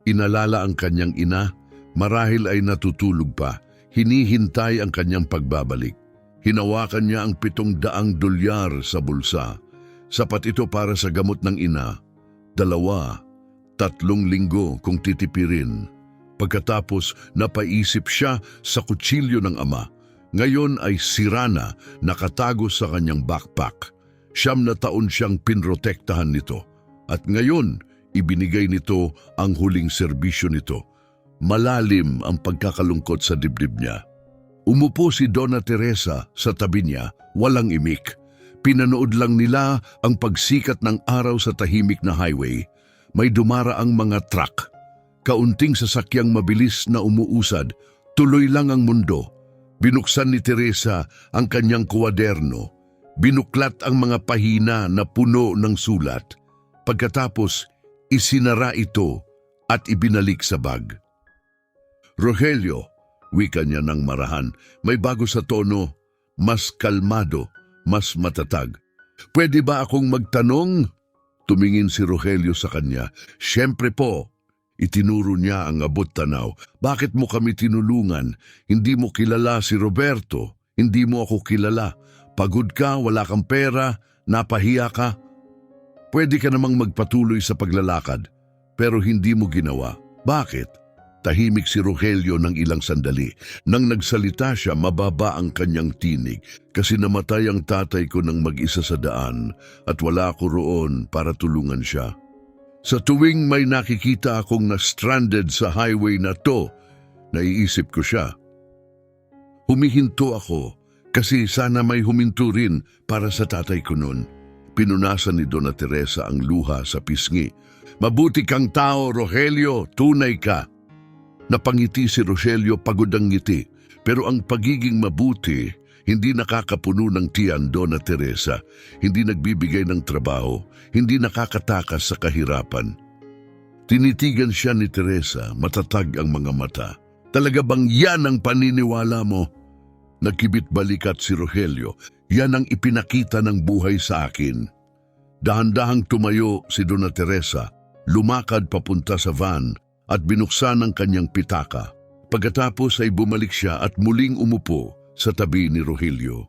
Inalala ang kanyang ina, marahil ay natutulog pa. Hinihintay ang kanyang pagbabalik. Hinawakan niya ang $700 sa bulsa. Sapat ito para sa gamot ng ina. 2, 3 linggo kung titipirin. Pagkatapos, napaisip siya sa kutsilyo ng ama. Ngayon ay sira na, nakatago sa kanyang backpack. 9 na taon siyang pinrotektahan nito. At ngayon, ibinigay nito ang huling serbisyo nito. Malalim ang pagkakalungkot sa dibdib niya. Umupo si Donna Teresa sa tabi niya, walang imik. Pinanood lang nila ang pagsikat ng araw sa tahimik na highway. May dumaraang mga truck. Kaunting sasakyang mabilis na umuusad, tuloy lang ang mundo. Binuksan ni Teresa ang kanyang kuwaderno. Binuklat ang mga pahina na puno ng sulat. Pagkatapos, isinara ito at ibinalik sa bag. Rogelio, wika niya ng marahan, may bago sa tono, mas kalmado, mas matatag. Pwede ba akong magtanong? Tumingin si Rogelio sa kanya. Siyempre po. Itinuro niya ang abot tanaw. Bakit mo kami tinulungan? Hindi mo kilala si Roberto. Hindi mo ako kilala. Pagod ka, wala kang pera, napahiya ka. Pwede ka namang magpatuloy sa paglalakad, pero hindi mo ginawa. Bakit? Tahimik si Rogelio ng ilang sandali. Nang nagsalita siya, mababa ang kanyang tinig kasi namatay ang tatay ko nang mag-isa sa daan at wala ako roon para tulungan siya. Sa tuwing may nakikita akong na-stranded sa highway na to, naiisip ko siya. Humihinto ako kasi sana may huminto rin para sa tatay ko noon. Pinunasan ni Donna Teresa ang luha sa pisngi. Mabuti kang tao, Rogelio, tunay ka. Napangiti si Rogelio, pagod ang ngiti, pero ang pagiging mabuti hindi nakakapuno ng tiyan, Donna Teresa, hindi nagbibigay ng trabaho, hindi nakakatakas sa kahirapan. Tinitigan siya ni Teresa, matatag ang mga mata. Talaga bang yan ang paniniwala mo? Nagkibit balikat si Rogelio, yan ang ipinakita ng buhay sa akin. Dahan-dahang tumayo si Donna Teresa, lumakad papunta sa van, at binuksan ang kanyang pitaka. Pagkatapos ay bumalik siya at muling umupo sa tabi ni Rogelio.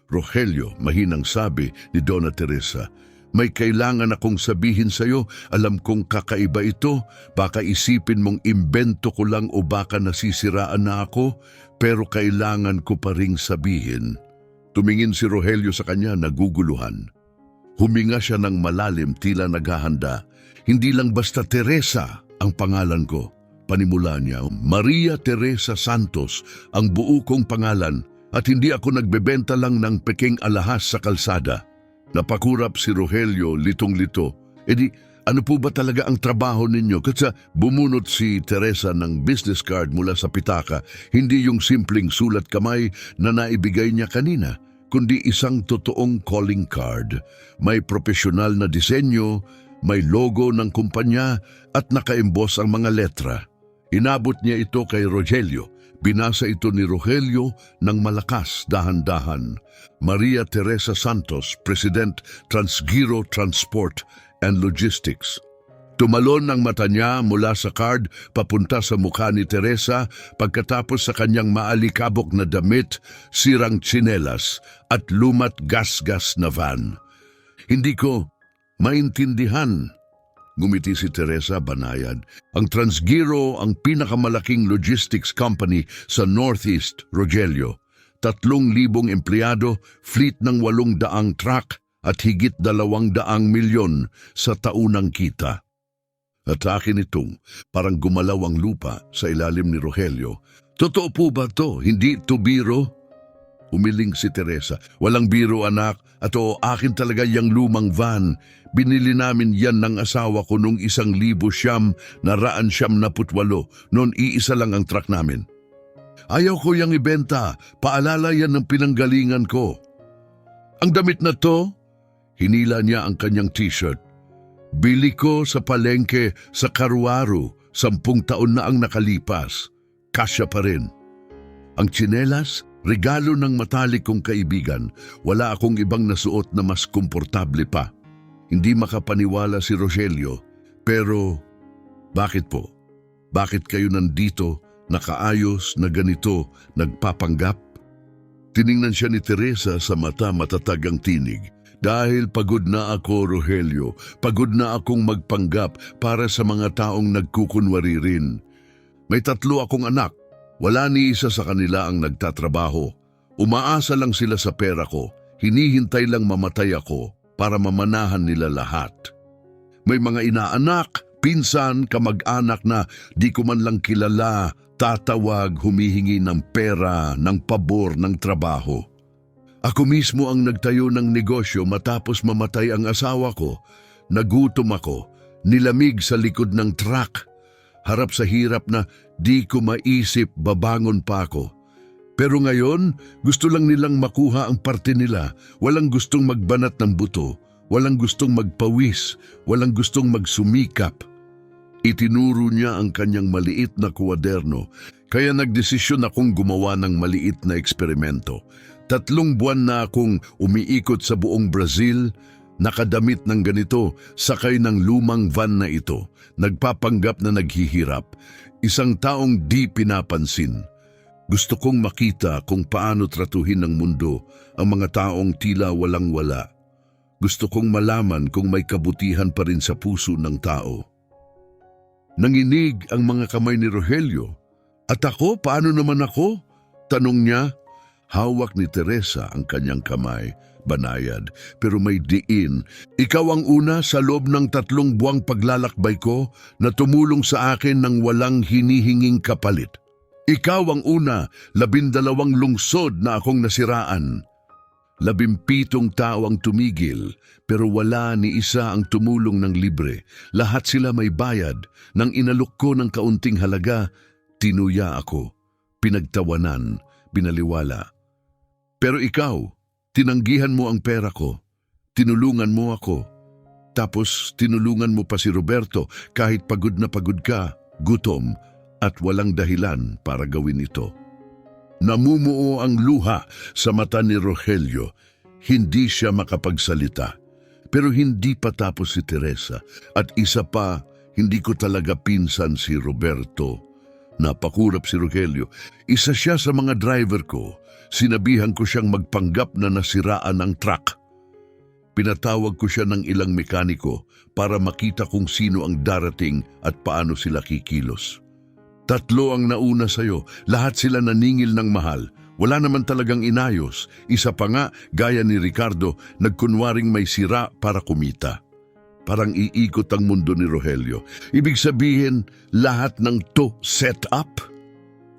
Rogelio, mahinang sabi ni Donna Teresa, may kailangan akong sabihin sa'yo, alam kong kakaiba ito, baka isipin mong imbento ko lang o baka nasisiraan na ako, pero kailangan ko pa ring sabihin. Tumingin si Rogelio sa kanya, naguguluhan. Huminga siya ng malalim, tila naghahanda. Hindi lang basta Teresa ang pangalan ko. Panimula niya, Maria Teresa Santos, ang buo kong pangalan, at hindi ako nagbebenta lang ng peking alahas sa kalsada. Napakurap si Rogelio, litong-lito. Edi, ano po ba talaga ang trabaho ninyo? Kasi bumunot si Teresa ng business card mula sa pitaka, hindi yung simpleng sulat kamay na naibigay niya kanina, kundi isang totoong calling card. May profesional na disenyo, may logo ng kumpanya at naka-embos ang mga letra. Inabot niya ito kay Rogelio. Binasa ito ni Rogelio ng malakas, dahan-dahan. Maria Teresa Santos, President, Transgiro Transport and Logistics. Tumalon ang mata niya mula sa card papunta sa mukha ni Teresa pagkatapos sa kanyang maalikabok na damit, sirang tsinelas at lumat gas-gas na van. Hindi ko maintindihan. Ngumiti si Teresa, banayad. Ang Transgiro ang pinakamalaking logistics company sa Northeast, Rogelio. 3,000 empleyado, fleet ng 800 truck at higit 200 milyon sa taunang kita. At akin itong parang gumalaw ang lupa sa ilalim ni Rogelio. Totoo po ba to? Hindi to biro? Umiling si Teresa. Walang biro, anak. At akin talaga yung lumang van. Binili namin yan ng asawa ko nung 1,948. Noon iisa lang ang truck namin. Ayaw ko yung ibenta. Paalala yan ng pinanggalingan ko. Ang damit na to, hinila niya ang kanyang t-shirt. Bili ko sa palengke sa Karuaru, 10 taon na ang nakalipas. Kasya pa rin. Ang tsinelas, regalo ng matalik kong kaibigan. Wala akong ibang nasuot na mas komportable pa. Hindi makapaniwala si Rogelio. Pero, bakit po? Bakit kayo nandito, nakaayos na ganito, nagpapanggap? Tiningnan siya ni Teresa sa mata, matatag ang tinig. Dahil pagod na ako, Rogelio. Pagod na akong magpanggap para sa mga taong nagkukunwari rin. May 3 akong anak. Wala ni isa sa kanila ang nagtatrabaho. Umaasa lang sila sa pera ko. Hinihintay lang mamatay ako para mamanahan nila lahat. May mga inaanak, pinsan, kamag-anak na di ko man lang kilala, tatawag, humihingi ng pera, ng pabor, ng trabaho. Ako mismo ang nagtayo ng negosyo matapos mamatay ang asawa ko. Nagutom ako, nilamig sa likod ng truck. Harap sa hirap na di ko maisip babangon pa ako. Pero ngayon, gusto lang nilang makuha ang parte nila. Walang gustong magbanat ng buto. Walang gustong magpawis. Walang gustong magsumikap. Itinuro niya ang kanyang maliit na kwaderno. Kaya nagdesisyon akong gumawa ng maliit na eksperimento. 3 buwan na akong umiikot sa buong Brazil, nakadamit ng ganito, sakay ng lumang van na ito. Nagpapanggap na naghihirap. Isang taong di pinapansin. Gusto kong makita kung paano tratuhin ng mundo ang mga taong tila walang-wala. Gusto kong malaman kung may kabutihan pa rin sa puso ng tao. Nanginig ang mga kamay ni Rogelio. At ako, paano naman ako? Tanong niya. Hawak ni Teresa ang kanyang kamay, banayad, pero may diin. Ikaw ang una sa loob ng 3 buwang paglalakbay ko na tumulong sa akin ng walang hinihinging kapalit. Ikaw ang una, 12 lungsod na akong nasiraan. 17 tao ang tumigil, pero wala ni isa ang tumulong ng libre. Lahat sila may bayad. Nang inalok ko ng kaunting halaga, tinuya ako, pinagtawanan, binaliwala. Pero ikaw, tinanggihan mo ang pera ko, tinulungan mo ako, tapos tinulungan mo pa si Roberto kahit pagod na pagod ka, gutom at walang dahilan para gawin ito. Namumuo ang luha sa mata ni Rogelio, hindi siya makapagsalita. Pero hindi pa tapos si Teresa at isa pa, hindi ko talaga pinsan si Roberto. Napakurap si Rogelio. Isa siya sa mga driver ko. Sinabihan ko siyang magpanggap na nasiraan ang truck. Pinatawag ko siya ng ilang mekaniko para makita kung sino ang darating at paano sila kikilos. 3 ang nauna sa'yo, lahat sila naningil ng mahal. Wala naman talagang inayos. Isa pa nga, gaya ni Ricardo, nagkunwaring may sira para kumita. Parang iikot ang mundo ni Rogelio. Ibig sabihin, lahat ng to set up?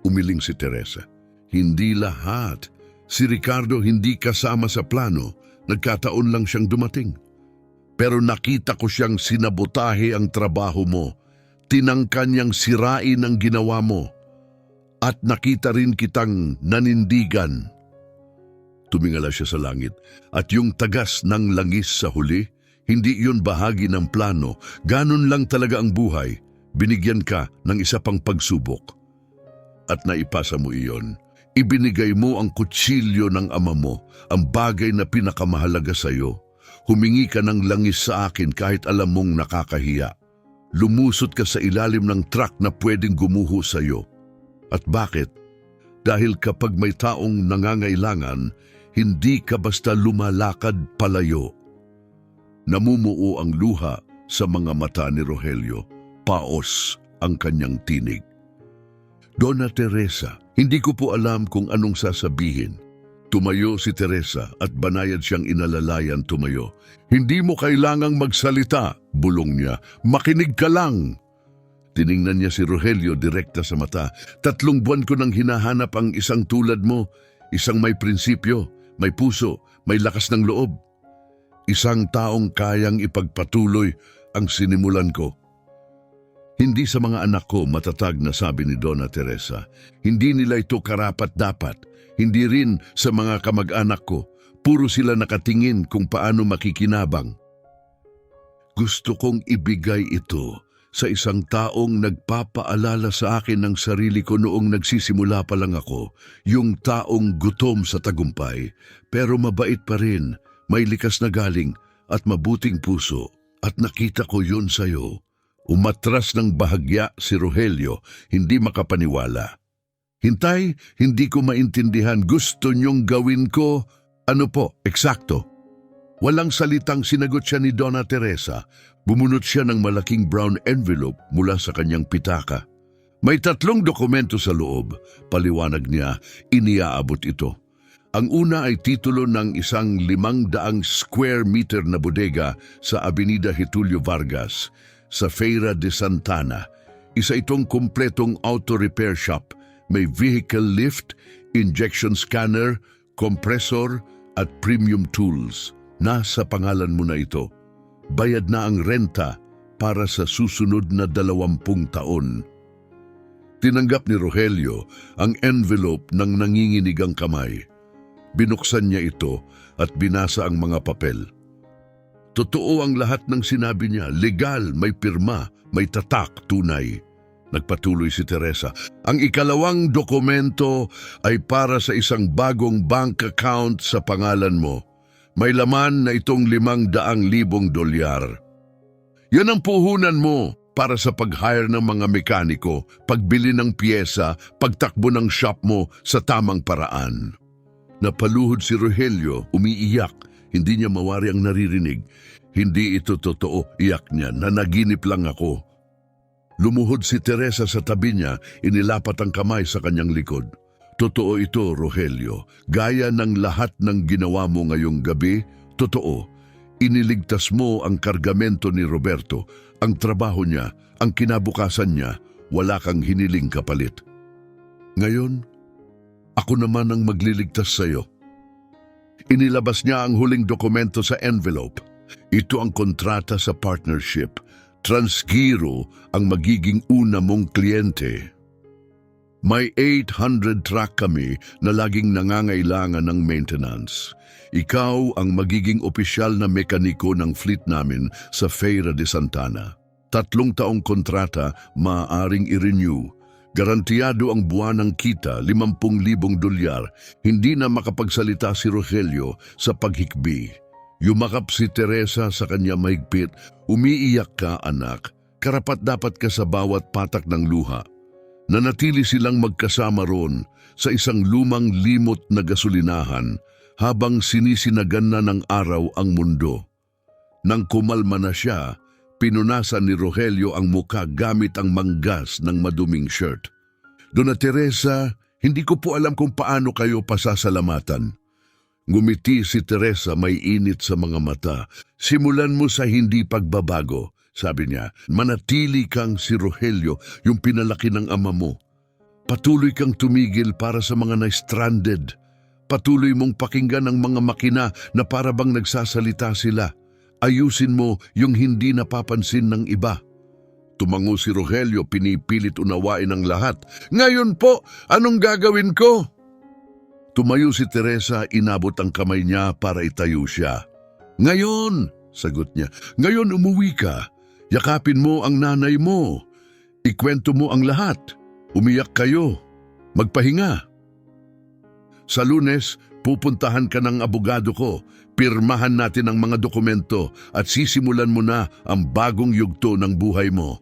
Umiling si Teresa. Hindi lahat. Si Ricardo hindi kasama sa plano. Nagkataon lang siyang dumating. Pero nakita ko siyang sinabotahe ang trabaho mo. Tinangka niyang sirain ang ginawa mo. At nakita rin kitang nanindigan. Tumingala siya sa langit. At yung tagas ng langis sa huli, hindi yun bahagi ng plano. Ganon lang talaga ang buhay. Binigyan ka ng isa pang pagsubok. At naipasa mo iyon. Ibinigay mo ang kutsilyo ng ama mo, ang bagay na pinakamahalaga sa iyo. Humingi ka ng langis sa akin kahit alam mong nakakahiya. Lumusot ka sa ilalim ng truck na pwedeng gumuho sa iyo. At bakit? Dahil kapag may taong nangangailangan, hindi ka basta lumalakad palayo. Namumuo ang luha sa mga mata ni Rogelio. Paos ang kanyang tinig. Donna Teresa, hindi ko po alam kung anong sasabihin. Tumayo si Teresa at banayad siyang inalalayan tumayo. Hindi mo kailangang magsalita, bulong niya. Makinig ka lang. Tiningnan niya si Rogelio direkta sa mata. 3 buwan ko nang hinahanap ang isang tulad mo. Isang may prinsipyo, may puso, may lakas ng loob. Isang taong kayang ipagpatuloy ang sinimulan ko. Hindi sa mga anak ko matatag na sabi ni Donna Teresa. Hindi nila ito karapat-dapat. Hindi rin sa mga kamag-anak ko. Puro sila nakatingin kung paano makikinabang. Gusto kong ibigay ito sa isang taong nagpapaalala sa akin ng sarili ko noong nagsisimula pa lang ako. Yung taong gutom sa tagumpay, pero mabait pa rin, may likas na galing at mabuting puso. At nakita ko yun sa'yo. Umatras ng bahagya si Rogelio, hindi makapaniwala. Hintay, hindi ko maintindihan. Gusto niyong gawin ko? Ano po, eksakto? Walang salitang sinagot siya ni Donna Teresa. Bumunot siya ng malaking brown envelope mula sa kanyang pitaka. May 3 dokumento sa loob. Paliwanag niya, iniaabot ito. Ang una ay titulo ng isang 500 square meter na bodega sa Avenida Getulio Vargas, sa Feira de Santana. Isa itong kumpletong auto repair shop. May vehicle lift, injection scanner, compressor at premium tools. Nasa pangalan mo na ito. Bayad na ang renta para sa susunod na 20 taon. Tinanggap ni Rogelio ang envelope ng nanginginig ang kamay. Binuksan niya ito at binasa ang mga papel. Totoo ang lahat ng sinabi niya. Legal, may pirma, may tatak, tunay. Nagpatuloy si Teresa. Ang ikalawang dokumento ay para sa isang bagong bank account sa pangalan mo. May laman na itong $500,000. Yan ang puhunan mo para sa pag-hire ng mga mekaniko, pagbili ng piyesa, pagtakbo ng shop mo sa tamang paraan. Napaluhod si Rogelio, umiiyak. Hindi niya mawari ang naririnig. Hindi ito totoo, iyak niya. Nanaginip lang ako. Lumuhod si Teresa sa tabi niya, inilapat ang kamay sa kanyang likod. Totoo ito, Rogelio. Gaya ng lahat ng ginawa mo ngayong gabi, totoo. Iniligtas mo ang kargamento ni Roberto, ang trabaho niya, ang kinabukasan niya, wala kang hiniling kapalit. Ngayon, ako naman ang magliligtas sa iyo. Inilabas niya ang huling dokumento sa envelope. Ito ang kontrata sa partnership. Transgiro ang magiging una mong kliyente. May 800 truck kami na laging nangangailangan ng maintenance. Ikaw ang magiging opisyal na mekaniko ng fleet namin sa Feira de Santana. 3 taong kontrata, maaaring i-renew. Garantiyado ang buwanang kita, 50,000 dolyar. Hindi na makapagsalita si Rogelio sa paghikbi. Yumakap si Teresa sa kanya mahigpit. Umiiyak ka, anak. Karapat-dapat ka sa bawat patak ng luha. Nanatili silang magkasama roon sa isang lumang limot na gasolinahan habang sinisinagan na ng araw ang mundo. Nang kumalma na siya, pinunasan ni Rogelio ang muka gamit ang manggas ng maduming shirt. Dona Teresa, hindi ko po alam kung paano kayo pasasalamatan. Ngumiti si Teresa, may init sa mga mata. Simulan mo sa hindi pagbabago, sabi niya. Manatili kang si Rogelio, yung pinalaki ng ama mo. Patuloy kang tumigil para sa mga na-stranded. Patuloy mong pakinggan ang mga makina na para bang nagsasalita sila. Ayusin mo yung hindi napapansin ng iba. Tumango si Rogelio, pinipilit unawain ang lahat. Ngayon po, anong gagawin ko? Tumayo si Teresa, inabot ang kamay niya para itayo siya. Ngayon, sagot niya, ngayon umuwi ka. Yakapin mo ang nanay mo. Ikwento mo ang lahat. Umiyak kayo. Magpahinga. Sa Lunes, pupuntahan ka ng abogado ko. Pirmahan natin ang mga dokumento at sisimulan mo na ang bagong yugto ng buhay mo.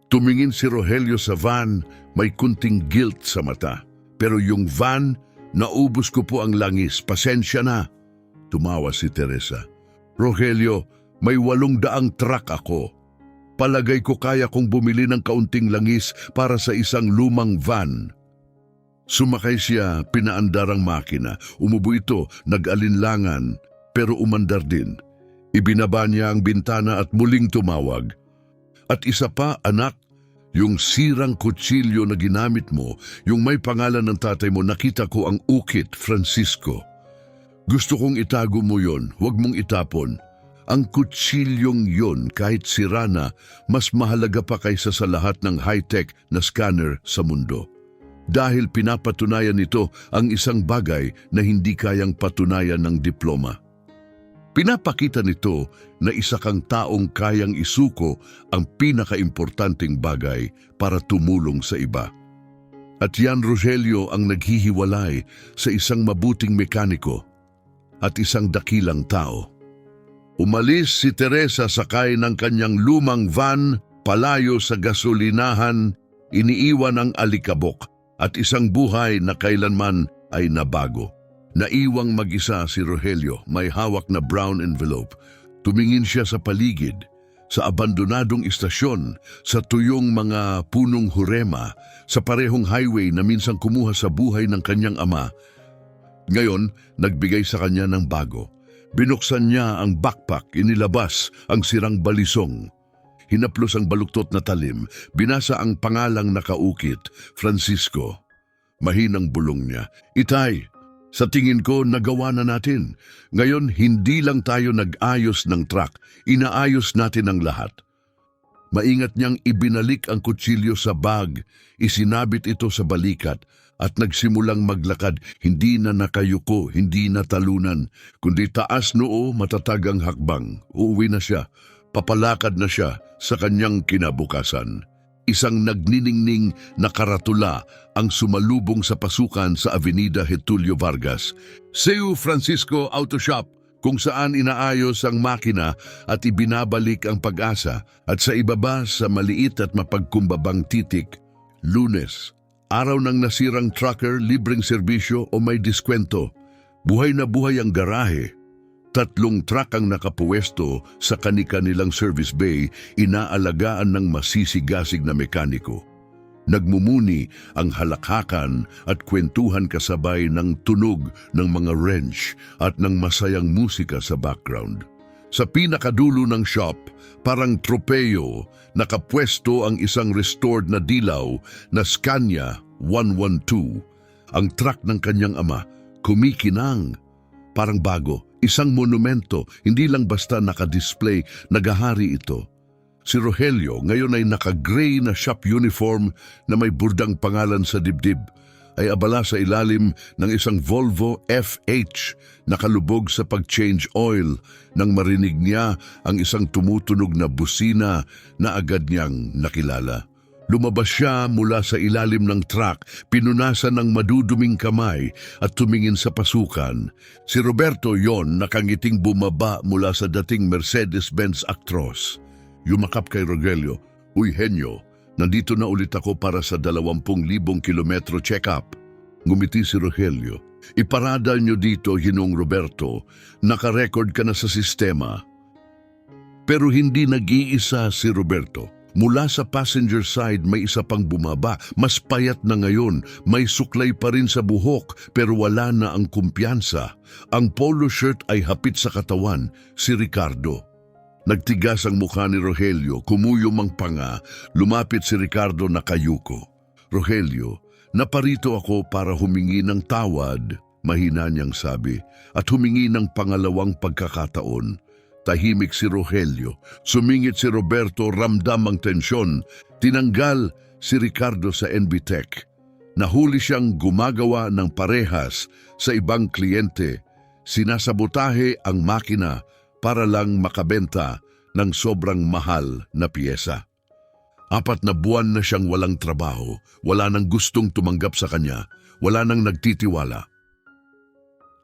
Tumingin si Rogelio sa van, may kunting guilt sa mata. Pero yung van, naubos ko po ang langis, pasensya na. Tumawa si Teresa. Rogelio, may 800 truck ako. Palagay ko kaya kong bumili ng kaunting langis para sa isang lumang van. Sumakay siya, pinaandar ang makina. Umubo ito, nag-alinlangan, pero umandar din. Ibinaba niya ang bintana at muling tumawag. At isa pa, anak, yung sirang kutsilyo na ginamit mo, yung may pangalan ng tatay mo, nakita ko ang ukit, Francisco. Gusto kong itago mo yon, huwag mong itapon. Ang kutsilyong yon, kahit sira na, mas mahalaga pa kaysa sa lahat ng high-tech na scanner sa mundo. Dahil pinapatunayan nito ang isang bagay na hindi kayang patunayan ng diploma. Pinapakita nito na isa kang taong kayang isuko ang pinakaimportanteng bagay para tumulong sa iba. At yan, Rogelio, ang naghihiwalay sa isang mabuting mekaniko at isang dakilang tao. Umalis si Teresa sakay ng kanyang lumang van, palayo sa gasolinahan, iniiwan ang alikabok at isang buhay na kailanman ay nabago. Naiwang mag-isa si Rogelio, may hawak na brown envelope. Tumingin siya sa paligid, sa abandonadong istasyon, sa tuyong mga punong hurema, sa parehong highway na minsang kumuha sa buhay ng kanyang ama. Ngayon, nagbigay sa kanya ng bago. Binuksan niya ang backpack, inilabas ang sirang balisong. Hinaplos ang baluktot na talim, binasa ang pangalang nakaukit, Francisco. Mahinang bulong niya, Itay, sa tingin ko nagawa na natin. Ngayon hindi lang tayo nag-ayos ng truck, inaayos natin ang lahat. Maingat niyang ibinalik ang kutsilyo sa bag, isinabit ito sa balikat at nagsimulang maglakad, hindi na nakayuko, hindi na talunan, kundi taas noo, matatag ang hakbang. Uuwi na siya, papalakad na siya sa kanyang kinabukasan. Isang nagniningning na karatula ang sumalubong sa pasukan sa Avenida Getulio Vargas. Seu Francisco Auto Shop, kung saan inaayos ang makina at ibinabalik ang pag-asa, at sa ibaba sa maliit at mapagkumbabang titik, Lunes, araw ng nasirang trucker, libreng serbisyo o may diskwento. Buhay na buhay ang garahe. 3 truck ang nakapuwesto sa kani-kanilang service bay, inaalagaan ng masisigasig na mekaniko. Nagmumuni ang halakhakan at kwentuhan kasabay ng tunog ng mga wrench at ng masayang musika sa background. Sa pinakadulo ng shop, parang tropeyo, nakapwesto ang isang restored na dilaw na Scania 112. Ang truck ng kanyang ama, kumikinang. Parang bago, isang monumento, hindi lang basta nakadisplay, nagahari ito. Si Rogelio ngayon ay naka-gray na shop uniform na may burdang pangalan sa dibdib, ay abala sa ilalim ng isang Volvo FH, nakalubog sa pag-change oil nang marinig niya ang isang tumutunog na busina na agad niyang nakilala. Lumabas siya mula sa ilalim ng truck, pinunasan ng maduduming kamay at tumingin sa pasukan. Si Roberto yon, nakangiting bumaba mula sa dating Mercedes-Benz Actros. Yumakap kay Rogelio, "Uy, Henyo, nandito na ulit ako para sa 20,000 kilometro check-up." Ngumiti si Rogelio. "Iparada niyo dito, Ginong Roberto. Nakarecord ka na sa sistema." Pero hindi nag-iisa si Roberto. Mula sa passenger side may isa pang bumaba. Mas payat na ngayon. May suklay pa rin sa buhok pero wala na ang kumpiyansa. Ang polo shirt ay hapit sa katawan, si Ricardo. Nagtigas ang mukha ni Rogelio, kumuyom ang panga, lumapit si Ricardo na kayuko. "Rogelio, naparito ako para humingi ng tawad," mahina niyang sabi, "at humingi ng pangalawang pagkakataon." Tahimik si Rogelio, sumingit si Roberto, ramdam ang tensyon. Tinanggal si Ricardo sa NBTech. Nahuli siyang gumagawa ng parehas sa ibang kliyente. Sinasabotahe ang makina para lang makabenta ng sobrang mahal na piyesa. 4 na buwan na siyang walang trabaho, wala nang gustong tumanggap sa kanya, wala nang nagtitiwala.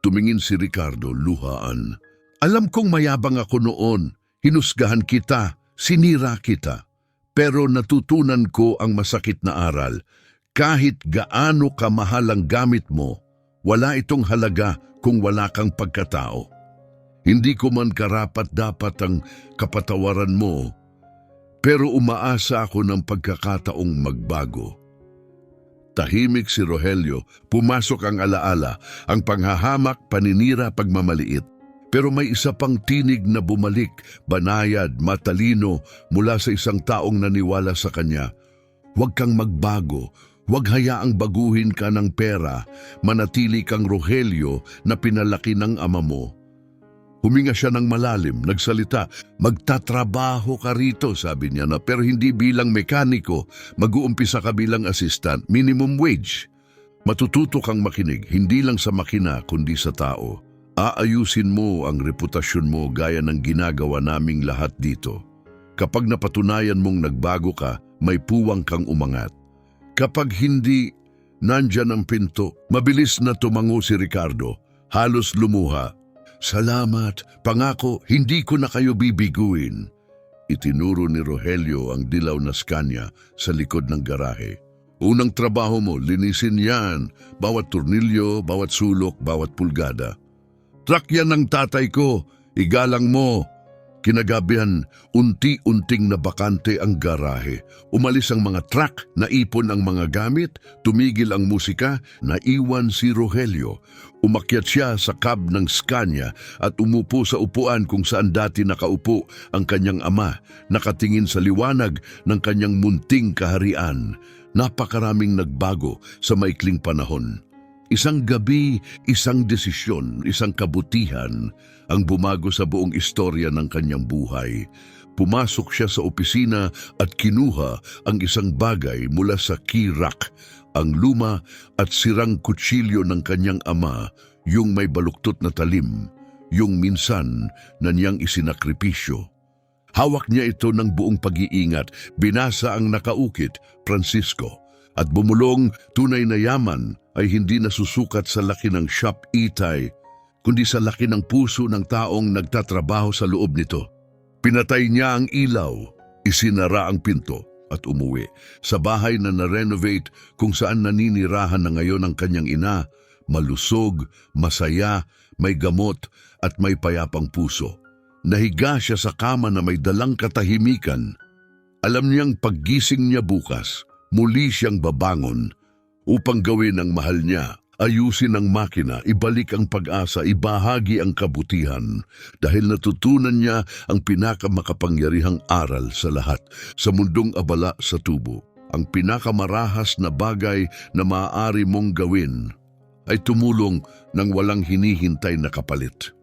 Tumingin si Ricardo, luhaan. "Alam kong mayabang ako noon, hinusgahan kita, sinira kita. Pero natutunan ko ang masakit na aral. Kahit gaano kamahal ang gamit mo, wala itong halaga kung wala kang pagkatao. Hindi ko man karapat-dapat ang kapatawaran mo, pero umaasa ako ng pagkakataong magbago." Tahimik si Rogelio, pumasok ang alaala, ang panghahamak, paninira, pagmamaliit. Pero may isa pang tinig na bumalik, banayad, matalino, mula sa isang taong naniwala sa kanya. "Huwag kang magbago, huwag hayaang baguhin ka ng pera, manatili kang Rogelio na pinalaki ng ama mo." Huminga siya ng malalim, nagsalita. "Magtatrabaho ka rito," sabi niya, pero hindi bilang mekaniko, mag-uumpisa ka bilang assistant, minimum wage. Matututo kang makinig, hindi lang sa makina kundi sa tao. Aayusin mo ang reputasyon mo gaya ng ginagawa naming lahat dito. Kapag napatunayan mong nagbago ka, may puwang kang umangat. Kapag hindi, nandyan ang pinto." Mabilis na tumango si Ricardo, halos lumuha. "Salamat, pangako, hindi ko na kayo bibiguin." Itinuro ni Rogelio ang dilaw na Scania sa likod ng garahe. "Unang trabaho mo, linisin yan, bawat turnilyo, bawat sulok, bawat pulgada. Truck yan ng tatay ko, igalang mo." Kinagabihan, unti-unting nabakante ang garahe. Umalis ang mga truck, naipon ang mga gamit, tumigil ang musika, naiwan si Rogelio. Umakyat siya sa cab ng Scania at umupo sa upuan kung saan dati nakaupo ang kanyang ama, nakatingin sa liwanag ng kanyang munting kaharian. Napakaraming nagbago sa maikling panahon. Isang gabi, isang desisyon, isang kabutihan ang bumago sa buong istorya ng kanyang buhay. Pumasok siya sa opisina at kinuha ang isang bagay mula sa key rack, ang luma at sirang kutsilyo ng kanyang ama, yung may baluktot na talim, yung minsan na niyang isinakripisyo. Hawak niya ito ng buong pag-iingat, binasa ang nakaukit, Francisco, at bumulong. Tunay na yaman ay hindi nasusukat sa laki ng shop itay, kundi sa laki ng puso ng taong nagtatrabaho sa loob nito. Pinatay niya ang ilaw, isinara ang pinto at umuwi sa bahay na na-renovate kung saan naninirahan na ngayon ang kanyang ina, malusog, masaya, may gamot at may payapang puso. Nahiga siya sa kama na may dalang katahimikan. Alam niyang paggising niya bukas, muli siyang babangon upang gawin ang mahal niya. Ayusin ang makina, ibalik ang pag-asa, ibahagi ang kabutihan dahil natutunan niya ang pinakamakapangyarihang aral sa lahat. Sa mundong abala sa tubo, ang pinakamarahas na bagay na maaari mong gawin ay tumulong ng walang hinihintay na kapalit.